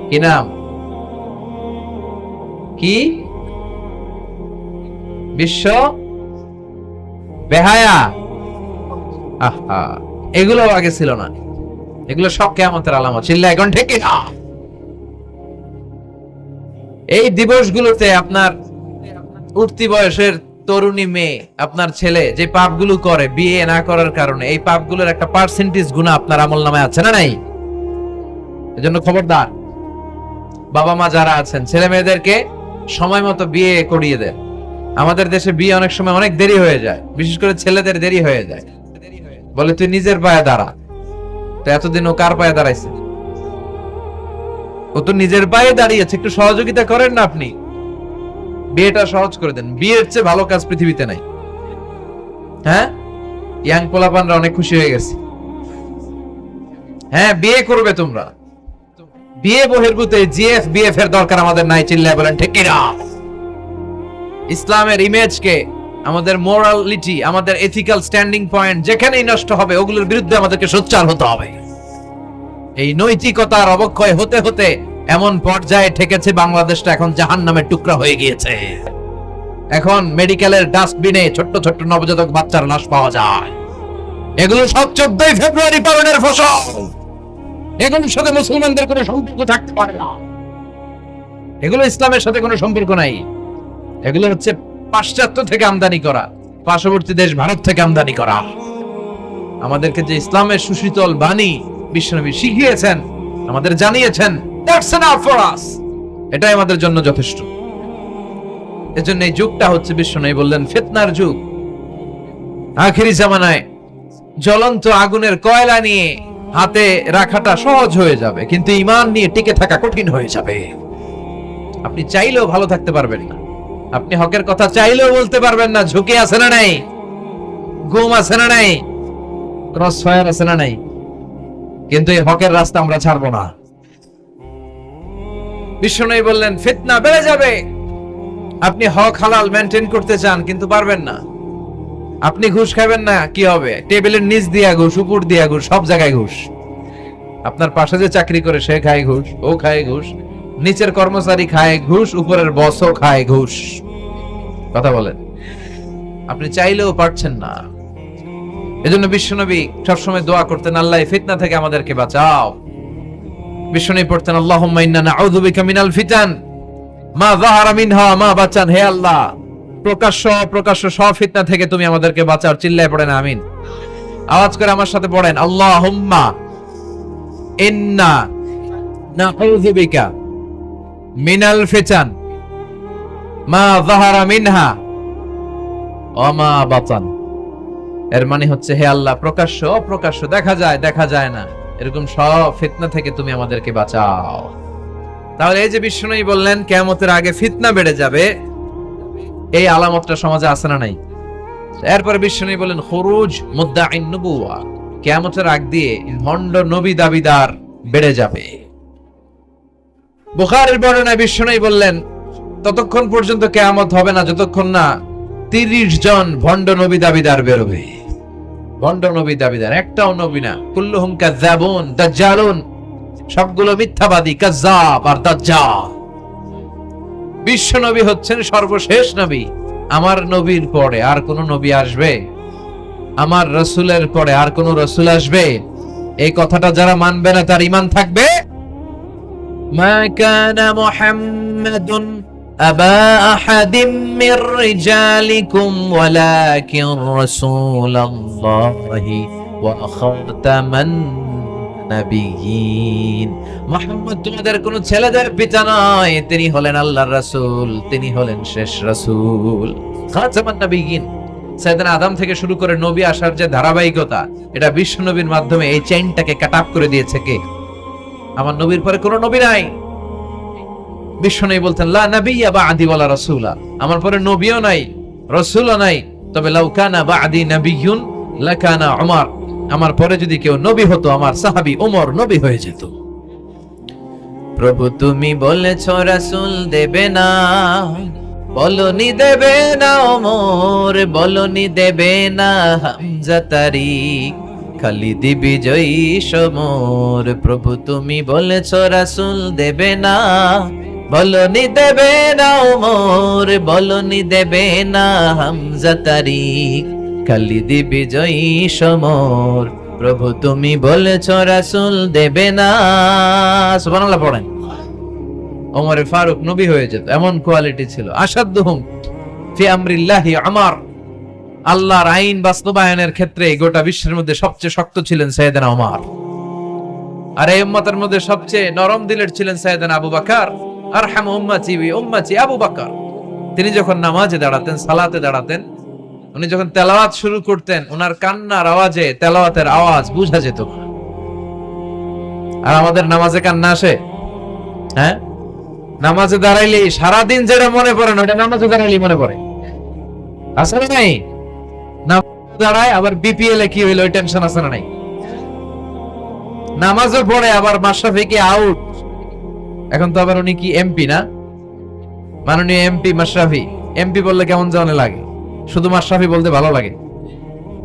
কি নাম, কি বিশ্ব বেহায়া, আহা, এগুলো আগে ছিল না। এগুলো সব কিয়ামতের আলামত। চিল্লা এখন ঠিক না? এই দিবসগুলোতে আপনার উঠতি বয়সের তরুণী মেয়ে, আপনার ছেলে যে পাপগুলো করে বিয়ে না করার কারণে, এই পাপগুলোর একটা পার্সেন্টেজ গুনাহ আপনার আমলনামায় আছে না নাই? এজন্য খবরদার, বাবা মা যারা আছেন, ছেলে মেয়েদেরকে সময় মতো বিয়ে করিয়ে দেন। আমাদের দেশে বিয়ে অনেক সময় অনেক দেরি হয়ে যায়, বিশেষ করে ছেলেদের দেরি হয়ে যায়। বলে তুই নিজের পায়ে দাঁড়া। তো এতদিন ও কার পায়ে দাঁড়াইছে? ও তো নিজের পায়ে দাঁড়িয়েছে, একটু সহযোগিতা করেন না আপনি। বিয়েটা সহজ করে দেন, বিয়ের চেয়ে ভালো কাজ পৃথিবীতে নাই। হ্যাঁ, ইয়াং পোলাপানরা অনেক খুশি হয়ে গেছে। হ্যাঁ, বিয়ে করবে তোমরা, বিয়ে বহির্ভূত জিএফ বিএফ এর দরকার আমাদের নাই। চিল্লায় বলেন ঠিক কিনা? ইসলামের ইমেজকে, আমাদের মোরালিটি, আমাদের এথিক্যাল স্ট্যান্ডিং পয়েন্ট যেখানেই নষ্ট হবে ওগুলোর বিরুদ্ধে আমাদেরকে সোচ্চার হতে হবে। এই নৈতিকতার অবক্ষয় হতে হতে এমন পর্যায়ে ঠেকেছে বাংলাদেশটা এখন জাহান্নামের টুকরা হয়ে গিয়েছে। এখন মেডিকেলের ডাস্টবিনে ছোট্ট ছোট্ট নবজাতক বাচ্চার লাশ পাওয়া যায়। এগুলো সব 14 ফেব্রুয়ারি পালনের ফসল। এগুলোর সাথে মুসলমানদের কোনো সম্পর্ক থাকতে পারে না। এগুলো ইসলামের সাথে কোনো সম্পর্ক নাই। এগুলো হচ্ছে পাশ্চাত্য থেকে আমদানি করা, পার্শ্ববর্তী দেশ ভারত থেকে আমদানি করা। আমাদেরকে যে ইসলামের সুশীতল বাণী বিশ্বনবী শিখিয়েছেন, আমাদের জানিয়েছেন, দ্যাটস এনাফ ফর আস, এটাই আমাদের জন্য যথেষ্ট। এজন্য এই যুগটা হচ্ছে বিশ্বনবী বললেন ফিতনার যুগ। আখেরি জামানায় জ্বলন্ত আগুনের কয়লা নিয়ে হাতে রাখাটা সহজ হয়ে যাবে, কিন্তু ঈমান নিয়ে টিকে থাকা কঠিন হয়ে যাবে। আপনি চাইলেও ভালো থাকতে পারবেন না, আপনি হকের কথা চাইলেও বলতে পারবেন না। ঝুঁকি আছে না নাই? ঘুম আছে না নাই? ক্রস ফায়ার আছে না নাই? কিন্তু এই হকের রাস্তা আমরা ছাড়বো না। বিশ্বনবী বললেন ফিতনা বেড়ে যাবে। আপনি হক হালাল মেনটেন করতে চান কিন্তু পারবেন না। আপনি ঘুষ খাবেন না, কি হবে? টেবিলের নিচ দিয়া ঘুষ, উপর দিয়া ঘুষ, সব জায়গায় ঘুষ। আপনার পাশে যে চাকরি করে সে খায় ঘুষ, ও খায় ঘুষ, নিচের কর্মচারী খায় ঘুষ, উপরের বসও খায় ঘুষ। কথা বলেন, আপনি চাইলেও পারছেন না। এজন্য বিশ্বনবী সবসময় দোয়া করতেন, আল্লাহ ফিতনা থেকে আমাদেরকে বাঁচাও। বিশ্বনবী পড়তেন আল্লাহুম্মা ইন্না নাউযু বিকা মিনাল ফিতান মা যাহারা মিনহা মা বাচান। হে আল্লাহ, প্রকাশ্য অপ্রকাশ্য সব ফিতনা থেকে তুমি আমাদেরকে বাঁচাও। চিল্লায় পড়েন আমিন। আওয়াজ করে আমার সাথে পড়েন আল্লাহুম্মা ইন্না নাউযু বিকা মিনাল ফিতান মা যাহারা মিনহা ওয়া মা বাতান। এর মানে হচ্ছে হে আল্লাহ, প্রকাশ্য অপ্রকাশ্য, দেখা যায় দেখা যায় না, এরকম সব ফিতনা থেকে তুমি আমাদেরকে বাঁচাও। তাহলে এই যে বিশ্বনবী বললেন কিয়ামতের আগে ফিতনা বেড়ে যাবে, এই আলামতটা সমাজে আছে না নাই? এরপরে বিশ্বনবী বলেন খুরুজ মুদ্দাঈন নবুওয়া, কিয়ামতের আগ দিয়ে ভণ্ড নবী দাবিদার বেড়ে যাবে। বুখারীর বর্ণনায় বিশ্বনবী বললেন ততক্ষণ পর্যন্ত কিয়ামত হবে না যতক্ষণ না 30 জন ভণ্ড নবী দাবিদার বেরোবে। ভণ্ড নবী দাবিদার, একটাও নবী না। কুল্লুহুম কাযাবুন দাজ্জালুন, সবগুলো মিথ্যাবাদী, কাযাব আর দাজ্জাল। বিশ্ব নবী হচ্ছেন সর্বশেষ নবী। আমার নবীর পরে আর কোন নবী আসবে? আমার রাসূলের পরে আর কোন রাসূল আসবে? এই কথাটা যারা মানবে না তার ঈমান থাকবে। মা কানা মুহাম্মাদুন আবা আহাদিম মির রিজালিকুম ওয়ালাকিন রাসূলুল্লাহি ওয়া খাতামান নাবিয়িন। মুহাম্মদ তোমাদের কোন ছেলেদের পিতা নয়, তিনি হলেন আল্লাহর রাসূল, তিনি হলেন শেষ রাসূল, খাতামান নাবিয়িন। সাইয়েদনা আদম থেকে শুরু করে নবী আসার যে ধারাবাহিকতা, এটা বিশ্ব নবীর মাধ্যমে এই চেইনটাকে কাট আপ করে দিয়েছে কে? আমার নবীর পরে কোন নবী নাই। বিশ্বনবী বলতেন লা নাবিয়্যা বা'দি ওয়ালা রাসূলা, আমার পরে নবীও নাই রাসূলও নাই, তবে লাউ কানা বা'দি নাবিয়্যুন লাকানা উমর, আমার পরে যদি কেউ নবী হতো আমার সাহাবী ওমর নবী হয়ে যেত। প্রভু তুমি বলেছ রাসূল দেবে না, বলনি দেবে না ওমর, বলনি দেবে না হামজা তারিক, খালিদ বিজয়ী সমর। প্রভু তুমি বলেছ রাসূল দেবে না, বলনি দেবে না ওমর, বলনি দেবে না হামজা তারিক, খালিদ বিজয়ী সমর। প্রভু তুমি বলেছ রাসূল দেবে না। সুবহানাল্লাহ পড়েন। ওমর ফারুক নবী হয়ে যেত, এমন কোয়ালিটি ছিল। আসাদুহুম ফি আমরিল্লাহি উমর, আল্লাহর আইন বাস্তবায়নের ক্ষেত্রে গোটা বিশ্বের মধ্যে সবচেয়ে শক্ত ছিলেন সাইয়েদনা ওমর। আর এই উম্মতের মধ্যে সবচেয়ে নরম দিলের ছিলেন সাইয়েদনা আবু বকর। আরহাম উম্মতি বি উম্মতি আবু বকর। তিনি যখন নামাজে দাঁড়াতেন, সালাতে দাঁড়াতেন, উনি যখন তেলাওয়াত শুরু করতেন, ওনার কান্নার আওয়াজে তেলাওয়াতের আওয়াজ বোঝা যেত না। আর আমাদের নামাজে কান্না আসে? হ্যাঁ, নামাজে দাঁড়াইলে সারাদিন যেটা মনে পড়ে না ওটা নামাজে দাঁড়াইলে মনে পড়ে, আছে না নাই? নামাজে দাঁড়ায় আবার বিপিএল এ কি হইলো ওই টেনশন আছে না নাই? নামাজে পড়ে আবার মাশরাফি কি আউট, এখন তো আবার উনি কি এমপি না, মাননীয় এমপি মাশরাফি। এমপি বললে কেমন জানে লাগে, শুধু মাশরাফি বলতে ভালো লাগে,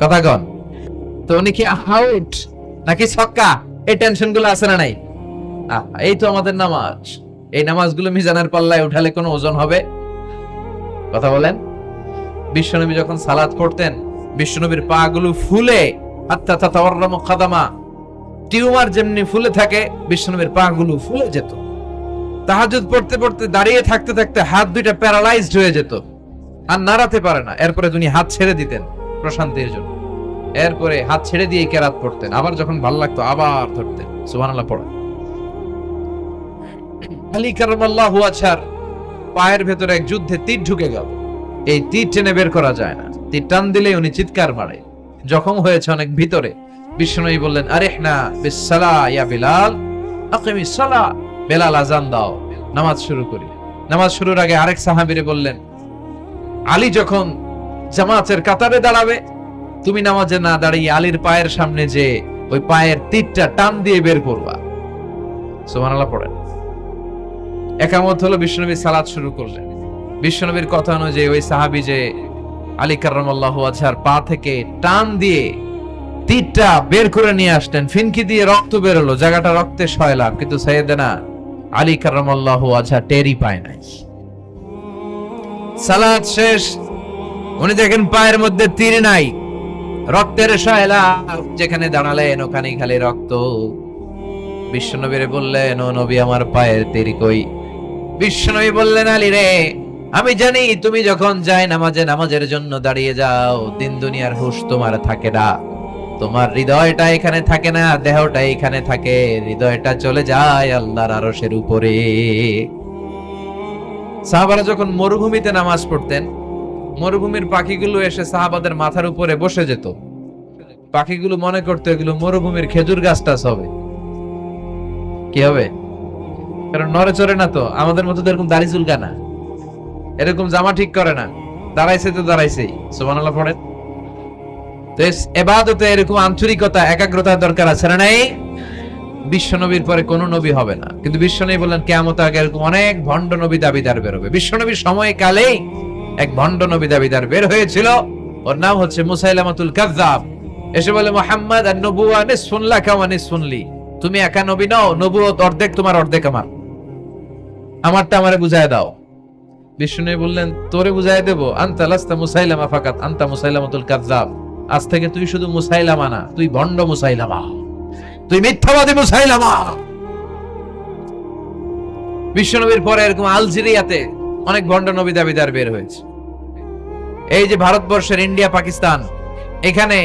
কথা কন। তো উনি কি আউট নাকি ছক্কা, এই টেনশন গুলো আছে না নাই? এই তো আমাদের নামাজ। এই নামাজগুলো মিজানের পাল্লায় উঠালে কোনো ওজন হবে? কথা বলেন। বিশ্বনবী যখন সালাত পড়তেন, বিশ্বনবীর পা গুলো ফুলে হাত্তা তাতাওয়াররামু খাদামা, টিউমার যেমনি ফুলে থাকে বিশ্বনবীর পা গুলো ফুলে যেত। তাহাজ্জুদ পড়তে পড়তে দাঁড়িয়ে থাকতে থাকতে হাত দুইটা প্যারালাইজড হয়ে যেত, আর নাড়াতে পারে না। এরপরে তিনি হাত ছেড়ে দিতেন প্রশান্তির জন্য, এরপরে হাত ছেড়ে দিয়ে কেরাত পড়তেন, আবার যখন ভালো লাগতো আবার ধরতেন। সুবহানাল্লাহ পড়েন। আলী কারামাল্লাহু ওয়াজহার পায়ের ভেতরে এক যুদ্ধে তীর ঢুকে গেল। এই তীর টেনে বের করা যায় না, তীর টান দিলে উনি চিৎকার মারে, জখম হয়েছে অনেক ভিতরে। বিশ্বনবী বললেন, আরিহনা বিসসালাহ ইয়া বিলাল, আকিমিস সালাহ, বেলাল আজান দাও, নামাজ শুরু করি। নামাজ শুরুর আগে আরেক সাহাবীরে বললেন, আলী যখন জামাতের কাতারে দাঁড়াবে তুমি নামাজে না দাঁড়িয়ে আলীর পায়ের সামনে যে ওই পায়ের তীরটা টান দিয়ে বের করবা। সুবহানাল্লাহ পড়েন। একামত হলো, বিশ্বনবী সালাত শুরু করলেন। বিশ্বনবীর কথা অনুযায়ী ওই সাহাবী যে আলী কাররামাল্লাহু ওয়াজহার পা থেকে টান দিয়ে তীরটা বের করে নিয়ে আসলেন, ফিনকি দিয়ে রক্ত বের হলো, জায়গাটা রক্তে সয়লাম, কিন্তু সাইয়েদনা আলী কাররামাল্লাহু ওয়াজহা টেরই পায় নাই। সালাত শেষ, উনি দেখেন পায়ের মধ্যে তীর নাই, রক্তের সয়লাব, যেখানে দাঁড়ালেন ওখানেই খালি রক্ত। বিশ্বনবীরে বললেন, ও নবী আমার পায়ের তীর কই? বিশ্বনবী বললেন, আলী রে, আমি জানি তুমি যখন যায় নামাজের জন্য দাঁড়িয়ে যাও, দিন দুনিয়ার হুঁশ তোমার থাকে না, তোমার হৃদয়টা এখানে থাকে না, দেহটা এখানে থাকে, হৃদয়টা চলে যায় আল্লাহর আরশের উপরে। সাহাবারা যখন মরুভূমিতে নামাজ পড়তেন, মরুভূমির পাখিগুলো এসে সাহাবাদের মাথার উপরে বসে যেত। পাখিগুলো মনে করতো এগুলো মরুভূমির খেজুর গাছটা হবে, কি হবে, কারণ নড়ে চড়ে না তো, আমাদের মতো এরকম দাড়ি চুলকা না, এরকম জামা ঠিক করে না, দাঁড়াইছে তো দাঁড়াইছেই। সুবহানাল্লাহ পড়েন। তো ইবাদতে এরকম আন্তরিকতা, একাগ্রতার দরকার আছে না নাই? বিশ্বনবীর পরে কোন নবী হবে না, কিন্তু বিশ্বনবী বললেন কিয়ামত আগে এরকম অনেক ভণ্ড নবী দাবিদার বের হবে। বিশ্বনবীর সময়কালেই এক ভণ্ড নবী দাবিদার বের হয়েছিল, ওর নাম হচ্ছে মুসাইলামাতুল কাযযাব। এসে বলে, মুহাম্মদ আন-নবুওয়া নিসফুন লাকা ওয়া নিসফুন লি, তুমি একা নবী নও, নবুয়ত অর্ধেক তোমার অর্ধেক আমার, আমারটা আমারে বুঝায় দাও। বিষ্ণু বললেন, তোরে বুঝায় দেব, আনতা লাস্তা মুসাইলামা ফাকাত, আনতা মুসাইলামাতুল কাযযাব, আজ থেকে তুই শুধু মুসাইলামা না, তুই ভণ্ড মুসাইলামা, তুই মিথ্যাবাদী মুসাইলামা। বিশ্বনবীর পরে এরকম আলজেরিয়াতে অনেক ভণ্ড নবী দাবিদার বের হয়েছে। এই যে ভারতবর্ষের ইন্ডিয়া পাকিস্তান, এখানে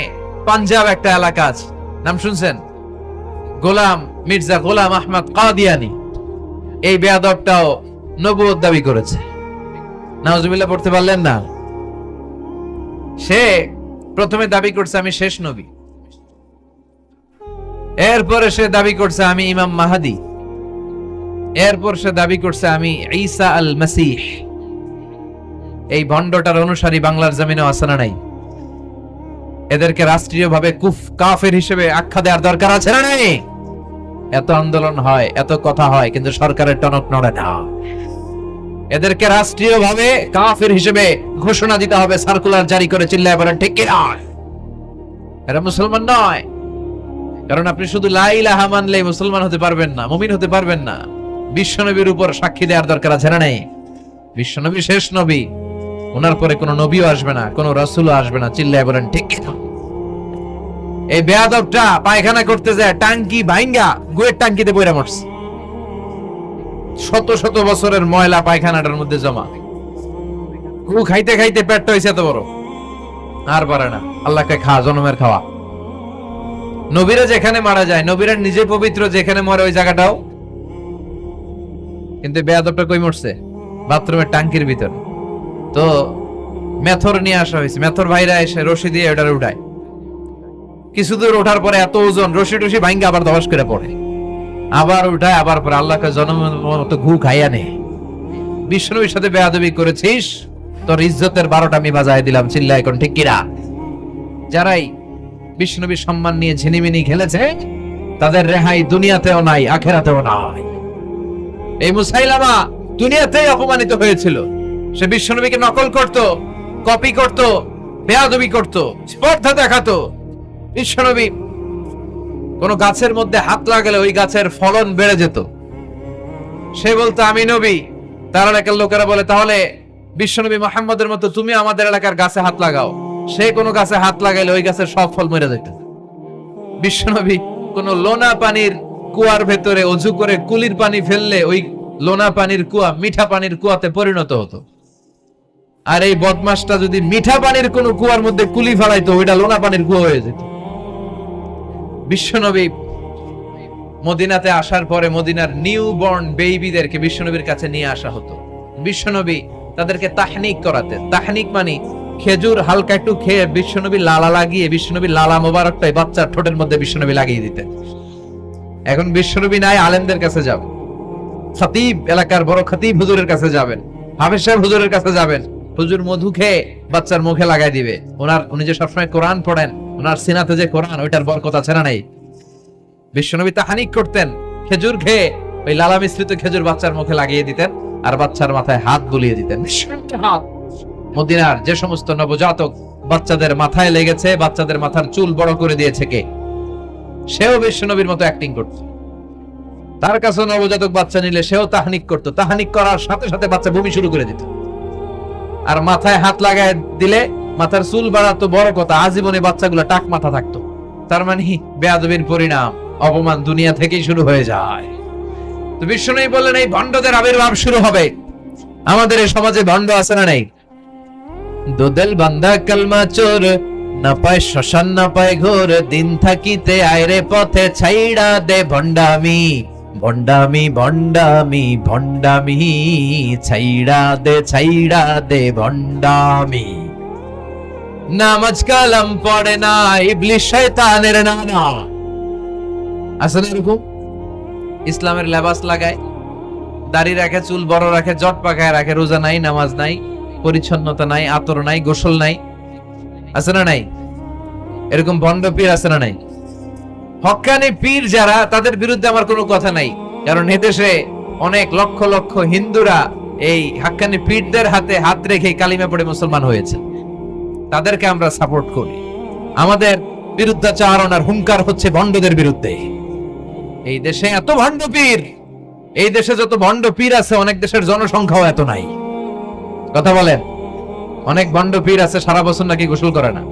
পাঞ্জাব একটা এলাকা আছে, নাম শুনছেন? গোলাম মির্জা গোলাম আহমদ কাদিয়ানি, এই বেয়াদবটাও নবুয়ত দাবি করেছে। নাউজুবিল্লাহ পড়তে পারলেন না? সে প্রথমে দাবি করছে আমি শেষ নবী, এরপরে সে দাবি করছে আমি ইমাম মাহাদি, এরপর সে দাবি করছে আমি ঈসা আল মাসিহ। এই ভণ্ডটার অনুসারী বাংলার জমিনে আছে না নাই? এদেরকে রাষ্ট্রীয়ভাবে কাফের হিসেবে আখ্যা দেওয়ার দরকার আছে না নাই? এত আন্দোলন হয়, এত কথা হয়, কিন্তু সরকারের টনক নড়ে না। এদেরকে রাষ্ট্রীয়ভাবে কাফের হিসেবে ঘোষণা দিতে হবে, সার্কুলার জারি করে চিল্লায় বলেন ঠিক কি নয়? এরা মুসলমান নয়, কারণ আপনি শুধু লা ইলাহা মানলেই মুসলমান হতে পারবেন না, মুমিন হতে পারবেন না। বিশ্বনবীর উপর সাক্ষী দেওয়ার দরকার আছে না নাই? বিশ্বনবী শেষ নবী, ওনার পরে কোনো নবীও আসবে না, কোনো রাসূলও আসবে না, চিল্লায় বলেন ঠিক কি না? এই বেয়াদবটা পায়খানা করতে যায় টাঙ্কি ভাঙ্গা গুয়ের টাঙ্কিতে পড়ে মরছে, শত শত বছরের ময়লা পায়খানাটার মধ্যে জমা, গু খাইতে খাইতে পেটটা হয়েছে এত বড়, আর পারে না। আল্লাহকে খা, জনমের খাওয়া। নবীরা যেখানে মারা যায়, নবীরা নিজে পবিত্র, যেখানে মরে ওই জায়গাটাও, কিন্তু বেয়াদবটা কই মরছে? বাথরুমের টাঙ্কির ভিতর। তো মেথর নিয়ে আসা হয়েছে, মেথর ভাইরা এসে রশি দিয়ে ওটারে উঠায়, কিছু দূর ওঠার পরে এত ওজন, রশি টসি ভাঙ্গা আবার ধস করে পড়ে, আবার উঠায়, আবার পরে আল্লাহকে জনমের মতো ঘু খাইয়া নে। বিষ্ণুর সাথে বেয়াদবি করেছিস, তোর ইজ্জতের 12টা আমি বাজায় দিলাম। চিল্লা এখন ঠিক কিনা? যারাই বিষ্ণুবীর সম্মান নিয়ে ঝিনিমিনি খেলেছে তাদের রেহাই দুনিয়াতেও নাই, আখেরাতেও নাই। এই মুসাইলামা দুনিয়াতেই অপমানিত হয়েছিল। সে বিশ্বনবীকে নকল করত, কপি করত, বেয়াদবি করত, স্পর্ধা দেখাতো। বিশ্বনবী কোন গাছের মধ্যে হাত লাগালে ওই গাছের ফলন বেড়ে যেত। সে বলতো আমি নবী। তার এলাকার লোকেরা বলে তাহলে বিশ্বনবী মুহাম্মদের মতো তুমি আমাদের এলাকার গাছে হাত লাগাও। সে কোন গাছে হাত লাগাইলে ওই গাছের সব ফল মরে যেত। বিশ্বনবী কোন লোনা পানির কুয়ার ভেতরে অজু করে কুলির পানি ফেললে ওই লোনা পানির কুয়া মিঠা পানির কুয়াতে পরিণত হতো। আর এই বদমাসটা যদি মিঠা পানির কোন কুয়ার মধ্যে কুলি ফেলাইতো, ওইটা লোনা পানির কুয়া হয়ে যেত। বিশ্বনবী মদিনাতে আসার পরে মদিনার নিউ বর্ন বেবিদেরকে বিশ্বনবীর কাছে নিয়ে আসা হতো। বিশ্বনবী তাদেরকে তাহনিক করাতেন। তাহনিক মানে খেজুর হালকা একটু খেয়ে বিশ্বনবী লালা লাগিয়ে বিশ্বনবীর লালা মোবারকটাই বাচ্চার ঠোঁটের মধ্যে বিশ্বনবী লাগিয়ে দিতেন। এখন বিশ্বনবী নাই, আলেমদের কাছে যাবেন, খতিব এলাকার বড় খতিব হুজুরের কাছে যাবেন, হাফেজ সাহেব হুজুরের কাছে যাবেন। হুজুর মধু খেয়ে বাচ্চার মুখে লাগাই দিবে। উনি যে সবসময় কোরআন পড়েন, ওনার সিনাতে যে কোরআন, ওইটার বরকত আছে না নাই? বিশ্বনবী তাহানিক করতেন, খেজুর খেয়ে ওই লালা মিশ্রিত খেজুর বাচ্চার মুখে লাগিয়ে দিতেন আর বাচ্চার মাথায় হাত বুলিয়ে দিতেন। মদিনার যে সমস্ত নবজাতক বাচ্চাদের মাথায় লেগেছে, বাচ্চাদের মাথার চুল বড় করে দিয়েছে কে? সেও বিশ্বনবীর মতো অ্যাক্টিং করত। তার কাছে নবজাতক বাচ্চা নিলে সেও তাহানিক করত। তাহানিক করার সাথে সাথে বাচ্চা বমি শুরু করে দিত। আর মাথায় হাত লাগায় দিলে মাথার চুল বাড়াতো, বড় কথা আজীবনে বাচ্চাগুলো টাক মাথা থাকতো। তার মানে বেয়াদবির পরিণাম, অপমান দুনিয়া থেকেই শুরু হয়ে যায়। তো বিশ্বনবী বললেন এই ভণ্ডদের আবির্ভাব শুরু হবে। আমাদের এই সমাজে ভণ্ড আছে না নেই? দুদেল বান্দা কালমা চোর, না পায় শ্মশান না পায় ঘোর, দিন থাকিতে আয়রে পথে ছাইড়া দে ভণ্ডামি। ভণ্ডামি ভণ্ডামি ভণ্ডামি ছাইড়া দে ভণ্ডামি। নামাজ কালাম পড়ে না, ইবলিস শয়তানের নানা। আসলে এরকম ইসলামের লেবাস লাগায়, দাড়ি রাখে, চুল বড় রাখে, জট পাকায় রাখে, রোজা নাই, নামাজ নাই, পরিচ্ছন্নতা নাই, আতর নাই, গোসল নাই। আছে না নাই? এরকম ভণ্ড পীর আছে না নাই? হক্কানি পীর যারা, তাদের বিরুদ্ধে আমার কোনো কথা নাই, কারণ এদেশে অনেক লক্ষ লক্ষ হিন্দুরা এই হক্কানি পীরদের হাতে হাত রেখে কালিমা পড়ে মুসলমান হয়েছে। তাদেরকে আমরা সাপোর্ট করি। আমাদের বিরুদ্ধাচারণ আর হুঙ্কার হচ্ছে ভণ্ডদের বিরুদ্ধে। এই দেশে এত ভণ্ড পীর, এই দেশে যত ভণ্ড পীর আছে অনেক দেশের জনসংখ্যাও এত নাই। কথা বলেন, অনেক ভণ্ড পীর আছে সারা বছর নাকি গোসল করে না,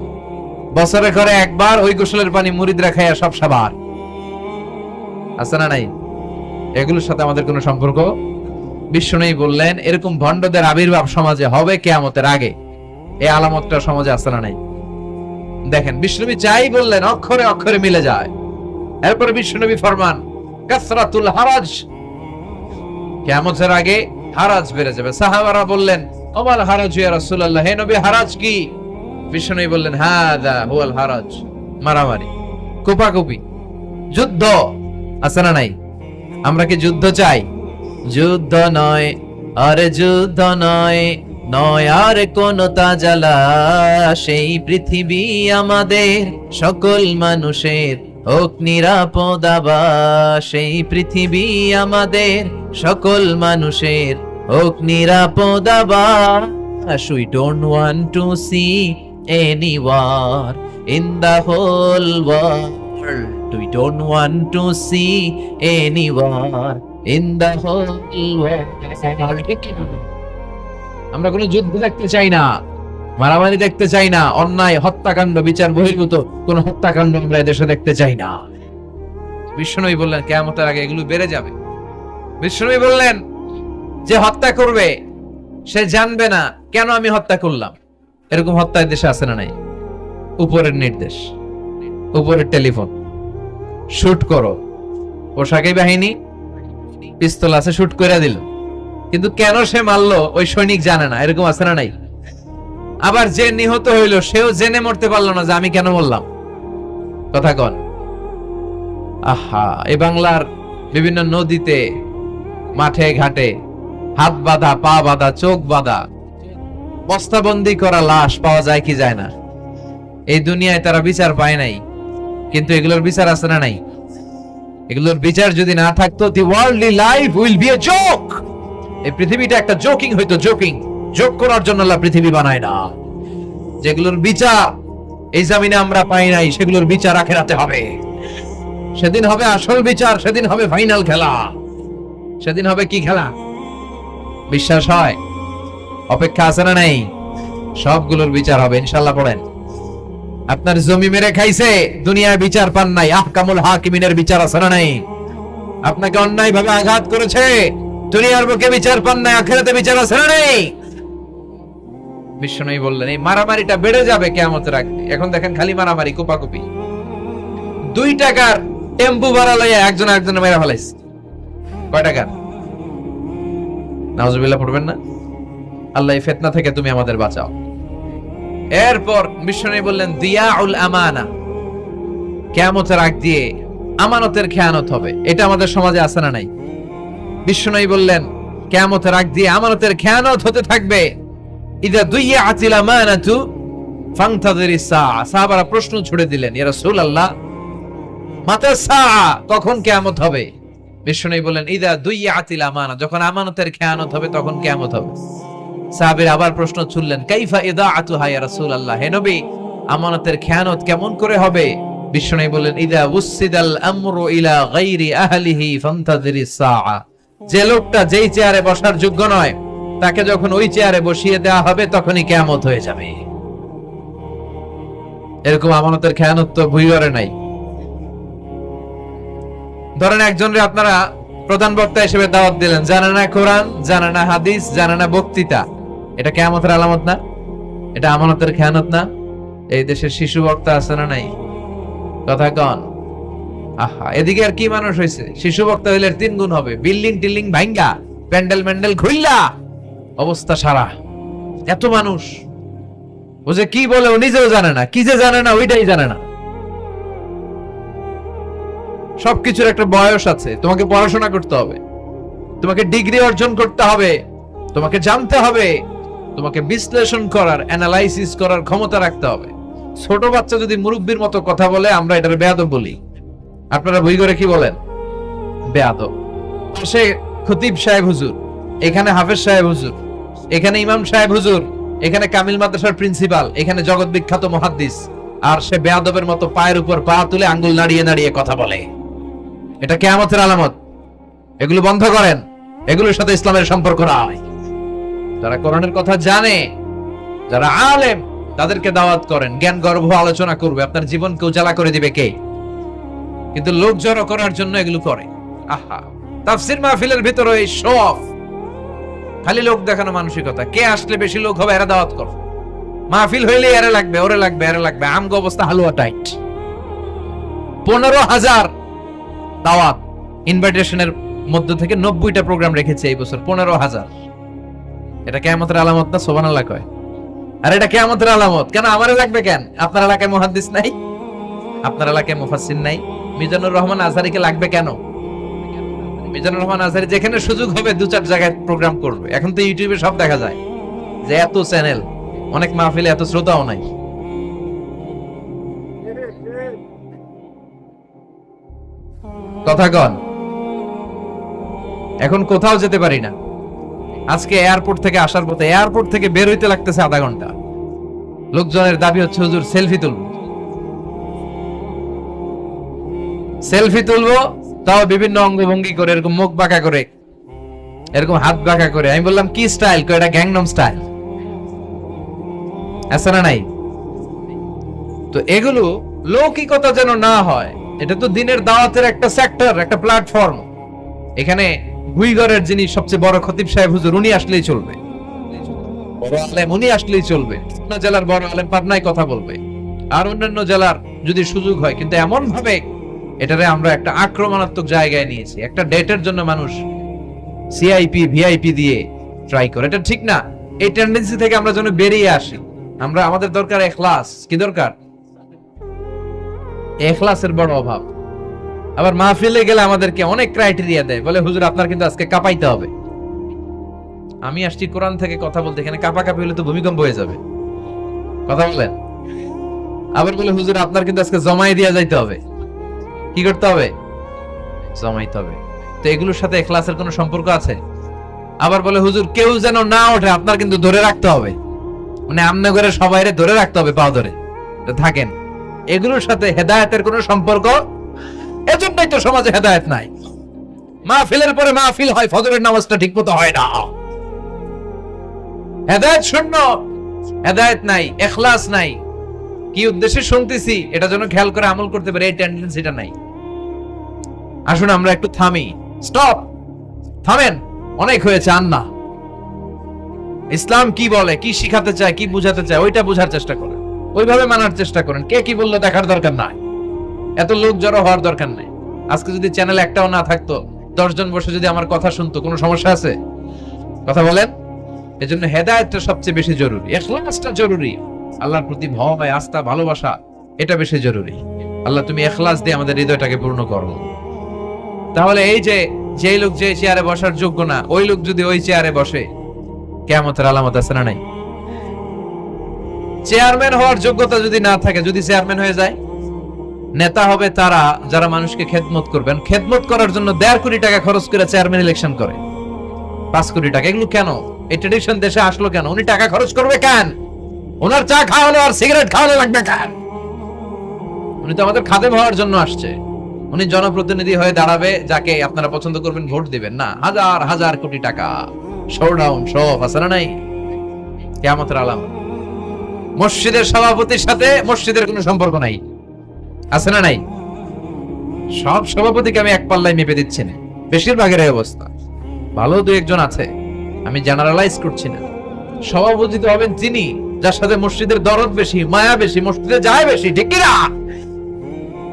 বছরে করে একবার, ওই গোসলের পানি মুরিদরা খায় সব সাবার। আছে না নাই? এগুলোর সাথে আমাদের কোনো সম্পর্ক। বিশ্বনবী বললেন এরকম ভণ্ডদের আবির্ভাব সমাজে হবে কিয়ামতের আগে। এই আলামতটা সমাজে আছে না নাই? দেখেন বিশ্বনবী যাই বললেন অক্ষরে অক্ষরে মিলে যায়। এরপরে বিশ্বনবী ফরমান কাসরাতুল হারাজ, কিয়ামতের আগে হারাজ বেড়ে যাবে। সাহাবারা বললেন ওমাল হারাজ ইয়া রাসূলুল্লাহ, হে নবী হারাজ কি? বিশ্বনবী বললেন হাদা হুয়াল হারাজ, মারামারি, কোপাকুপি, যুদ্ধ। আছে না নাই? আমরা কি যুদ্ধ চাই? যুদ্ধ নয় আরে যুদ্ধ নয়, নয় আর কোন তাজালা, সেই পৃথিবী আমাদের সকল মানুষের হোক নিরাপদ আবাস। সেই পৃথিবী আমাদের সকল মানুষের হোক নিরাপদ আবাস। We don't want to see any war in the whole world. We don't want to see any war in the whole world. আমরা কোনো যুদ্ধ দেখতে চাই না, মারামারি দেখতে চাই না, অন্যায় হত্যাকাণ্ড বিচার বহির্ভূত কোন হত্যাকাণ্ড আমরা দেশে দেখতে চাই না। বিশ্বনবী বললেন কিয়ামতের আগে এগুলো বেড়ে যাবে। বিশ্বনবী বললেন যে হত্যা করবে সে জানবে না কেন আমি হত্যা করলাম। এরকম হত্যা দেশে আছে না নাই? উপরের নির্দেশ, উপরের টেলিফোন, শুট করো, পোশাকি বাহিনী পিস্তল আছে, শুট করে দিল, কিন্তু কেন সে মারলো ওই সৈনিক জানে না। এরকম আছে না নাই? আবার যে নিহত হইল সেও জেনে মরতে পারলো না যে আমি কেন বললাম। কথা কন। আহা, এই বাংলার বিভিন্ন নদীতে, মাঠে ঘাটে হাত বাঁধা, পা বাঁধা, চোখ বাঁধা, বস্তাবন্দি করা লাশ পাওয়া যায় কি যায় না? এই দুনিয়ায় তারা বিচার পায় নাই, কিন্তু এগুলোর বিচার আছে না নাই? এগুলোর বিচার যদি না থাকতো, the worldly life will be a joke. এই পৃথিবীটা একটা জোকিং হইতো, জোকিং। জোক করার জন্য আল্লাহ পৃথিবী বানায় না। যেগুলোর বিচার এই জমিনে আমরা পাই নাই, সেগুলোর বিচার আখিরাতে হবে। সেদিন হবে আসল বিচার, সেদিন হবে ফাইনাল খেলা। সেদিন হবে কি খেলা? বিশ্বাস হয়? অপেক্ষা আছে না নাই? সবগুলোর বিচার হবে ইনশাআল্লাহ। পড়েন, আপনার জমি মেরে খাইছে, দুনিয়ায় বিচার পান নাই, আহকামুল হাকিমিনের বিচার আছে না নাই? আপনাকে অন্যায় ভাবে আঘাত করেছে, দুনিয়ার বুকে বিচার পান নাই, আখিরাতে বিচার আছে না নাই? বিশ্বনবী বললেন এই মারামারিটা বেড়ে যাবে কিয়ামতের আগে। এখন দেখেন খালি মারামারি, কোপাকুপি। 2 টাকার টেম্পু ভাড়া লইয়া একজন আরেকজনের মেরে ফেলাইছে। কয় টাকার? নাউজুবিল্লাহ পড়বেন না? আল্লাহ এই ফিতনা থেকে তুমি আমাদের বাঁচাও। এরপর বিশ্বনবী বললেন দিয়াউল আমানা, কিয়ামতের আগ দিয়ে আমানতের খেয়ানত হবে। এটা আমাদের সমাজে আছে না নাই? বিশ্বনবী বললেন কিয়ামতের আগ দিয়ে আমানতের খেয়ানত হতে থাকবে। ইদা দুইয়াতিল আমানাতু ফান্তাযিরিস সাআ। সাহাবারা প্রশ্ন ছুড়ে দিলেন, ইয়া রাসূলুল্লাহ মাতা সাআ, কখন কিয়ামত হবে? বিশ্বনবী বললেন ইদা দুইয়াতিল আমানা, যখন আমানতের খেয়ানত হবে তখন কিয়ামত হবে। সাহাবীরা আবার প্রশ্ন ছুড়লেন, কাইফা ইদাআতুহা ইয়া রাসূলুল্লাহ, হে নবী আমানতের খেয়ানত কেমন করে হবে? বিশ্বনবী বললেন ইদা উসিদাল আমরু ইলা গায়রি আহলিহি ফান্তাযিরিস সাআ, যে লোকটা যেই চেয়ারে বসার যোগ্য নয়, তাকে যখন ওই চেয়ারে বসিয়ে দেওয়া হবে তখনই কিয়ামত হয়ে যাবে। এরকম আমানতের খেয়ানত তো ভুইরে নাই। ধরেন একজনরে আপনারা প্রধান বক্তা হিসেবে দাওয়াত দিলেন, জানে না কোরআন, জানে না হাদিস, জানে না বক্তৃতা। এটা কিয়ামতের আলামত না? এটা আমানতের খেয়ানত না? এই দেশের শিশু বক্তা আছে না নাই? কথা কন। আহা, এদিকে আর কি মানুষ হয়েছে? শিশু বক্তা হইলে 3 গুণ হবে। বিল্ডিং টিল্ডিং ভাঙ্গা, প্যান্ডেল ম্যান্ডেল খুইল্লা, অবস্থা সারা। এত মানুষ, ও যে কি বলে ও নিজেও জানে না, কি যে জানে না ওইটাই জানে না। সবকিছুর একটা বয়স আছে। তোমাকে পড়াশোনা করতে হবে, তোমাকে ডিগ্রি অর্জন করতে হবে, তোমাকে জানতে হবে, তোমাকে বিশ্লেষণ করার, অ্যানালাইসিস করার ক্ষমতা রাখতে হবে। ছোট বাচ্চা যদি মুরব্বির মতো কথা বলে, আমরা এটার বেয়াদব বলি। আপনারা বই করে কি বলেন? বেয়াদব। সে খতিব সাহেব হুজুর, এখানে হাফেজ সাহেব হুজুর, এখানে ইমাম সাহেব হুজুর, এখানে কামিল মাদ্রাসার প্রিন্সিপাল, এখানে জগৎ বিখ্যাত মুহাদ্দিস, আর সে বেয়াদবের মতো পায়ের উপর পা তুলে আঙ্গুল নাড়িয়ে নাড়িয়ে কথা বলে। এটা কিয়ামতের আলামত। এগুলো বন্ধ করেন, এগুলোর সাথে ইসলামের সম্পর্ক নাই। যারা কোরআনের কথা জানে, যারা আলেম, তাদেরকে দাওয়াত করেন, জ্ঞান গর্ভ আলোচনা করবে, আপনার জীবনকে উজালা করে দিবে কে? কিন্তু লোক জড়ো করার জন্য এগুলো করে। আহা, তাফসীর মাহফিলের ভিতরে এই শো অফ, খালি লোক দেখানো মানসিকতা। কে আসলে বেশি লোক হবে এরা দাওয়াত করো। মাহফিল হইলে এরা লাগবে, ওরে লাগবে, এরা লাগবে। আমগো অবস্থা হালুয়া টাইট। 15,000 দাওয়াত ইনভাইটেশনের মধ্য থেকে 90টা প্রোগ্রাম রেখেছে এই বছর। 15,000। এটা কিয়ামতের আলামত না? সুবহানাল্লাহ কয়। আর এটা কিয়ামতের আলামত কেন? আমারে লাগবে কেন? আপনার এলাকায় মুহাদ্দিস নাই? আপনার এলাকায় মুফাসসির নাই? মিজানুর রহমান আজহারীকে লাগবে কেন? মিজানুর রহমান আজহারী যেখানে সুযোগ হবে 2-4 জায়গায় প্রোগ্রাম করবে। এখন তো ইউটিউবে সব দেখা যায় যে এত চ্যানেল, অনেক মাহফিলে এত শ্রোতাও নাই। কথা কন। এখন কোথাও যেতে পারি না। আজকে এয়ারপোর্ট থেকে আসার পথে, এয়ারপোর্ট থেকে বের হইতে লাগতেছে আধা ঘন্টা। লোকজনের দাবি হচ্ছে হুজুর সেলফি তুলবো, সেলফি তুলবো, তাও বিভিন্ন অঙ্গভঙ্গি করে, এরকম মুখ বাঁকা করে, এরকম হাত বাঁকা করে। আমি বললাম কি স্টাইল? এটা গ্যাংনম স্টাইল। আছে না নাই? তো এগুলো লৌকিকতা যেন না হয়। এটা তো দিনের দাওয়াতের একটা সেক্টর, একটা প্ল্যাটফর্ম। এখানে গুইগরের যিনি সবচেয়ে বড় খতিব সাহেব হুজুর, উনি আসলেই চলবে, বড় আলেম উনি আসলেই চলবে। অন্য জেলার বড় আলেম পাবনায় কথা বলবে, আর অন্যান্য জেলার যদি সুযোগ হয়। কিন্তু এমন ভাবে এটারে আমরা একটা আক্রমণাত্মক জায়গায় নিয়েছি। একটা ডেটের জন্য মানুষ সিআইপি ভিআইপি দিয়ে ট্রাই করে, এটা ঠিক না। এই টেন্ডেন্সি থেকে আমরা যেন বেরিয়ে আসি। আমরা, আমাদের দরকার ইখলাস। কি দরকার? ইখলাসের বড় অভাব। আবার মাহফিলে গেলে আমাদেরকে অনেক ক্রাইটেরিয়া দেয়, বলে হুজুর আপনার কিন্তু আজকে কাঁপাইতে হবে। আমি আসছি কোরআন থেকে কথা বলতে, এখানে কাঁপাকাঁপি হলে তো ভূমিকম্প হয়ে যাবে। কথা বলেন। আবার বলে হুজুর আপনার কিন্তু আজকে জমাই দিয়া যাইতে হবে। কি করতে হবে? জমাইতে হবে। তো এগুলোর সাথে ইখলাসের কোনো সম্পর্ক আছে? আবার বলে হুজুর কেউ যেন না ওঠে, আপনার কিন্তু ধরে রাখতে হবে, মানে আমনে করে সবাইরে ধরে রাখতে হবে পা ধরে। তো থাকেন, এগুলোর সাথে হেদায়েতের কোনো সম্পর্ক? এজন্যই তো সমাজে হেদায়েত নাই। মাহফিলের পরে মাহফিল হয়, ফজরের নামাজটা ঠিকমতো হয় না। হেদায়েত শূন্য, হেদায়েত নাই, ইখলাস নাই। কি উদ্দেশ্যে শুনতেছি এটা যেন খেয়াল করে আমল করতে পারে, এই টেন্ডেন্সিটা নাই। আসুন আমরা একটু থামি, স্টপ, থামেন, অনেক হয়েছে। আন্না ইসলাম কি বলে, কি শিখাতে চায়, কি বুঝাতে চায়, ওইটা বোঝার চেষ্টা করেন, ওইভাবে মানার চেষ্টা করেন। কে কি বললো দেখার দরকার নাই, এত লোক জড়ো হওয়ার দরকার নাই। আজকে যদি চ্যানেল একটাও না থাকতো, 10 জন বসে যদি আমার কথা শুনতো, কোনো সমস্যা আছে? কথা বলেন। এজন্য হেদায়েতটা সবচেয়ে বেশি জরুরি, ইখলাসটা জরুরি, আল্লাহর প্রতি ভয়, আস্থা, ভালোবাসা, এটা বেশি জরুরি। আল্লাহ তুমি ইখলাস দিয়ে আমাদের হৃদয়টাকে পূর্ণ করো। তাহলে এই যে লোক যে চেয়ারে বসার যোগ্য না, ওই লোক যদি ওই চেয়ারে বসে, কিয়ামতের আলামত আছে না নাই? চেয়ারম্যান হওয়ার যোগ্যতা যদি না থাকে, যদি চেয়ারম্যান হয়ে যায়, নেতা হবে তারা যারা মানুষকে খেদমত করবেন। খেদমত করার জন্য 1.5 কোটি টাকা খরচ করে চেয়ারম্যান ইলেকশন করে, 5 কোটি টাকা। এগুলো কেন? এই ট্রেডিশন দেশে আসলো কেন? উনি টাকা খরচ করবে কেন? ওনার চা খাওয়ানো আর সিগারেট খাওয়ানো লাগবে কেন? উনি তো আমাদের খাদেম হওয়ার জন্য আসছে। উনি জনপ্রতিনিধি হয়ে দাঁড়াবে, যাকে আপনারা পছন্দ করবেন ভোট দিবেন না। হাজার হাজার কোটি টাকা, শোডাউন, শো অফ আছে না নাই? কিয়ামতের আলামত। মসজিদের সভাপতির সাথে মসজিদের কোনো সম্পর্ক নাই, আছে না নাই? সব সভাপতিকে আমি এক পাল্লায় মেপে দিচ্ছি না, বেশিরভাগের এই অবস্থা। ভালো 2-1 জন আছে, আমি জেনারেলাইজ করছি না। সভাপতি তো হবেন তিনি যার সাথে মসজিদের দরদ বেশি, মায়া বেশি, মসজিদে যায় বেশি, ঠিক কিনা?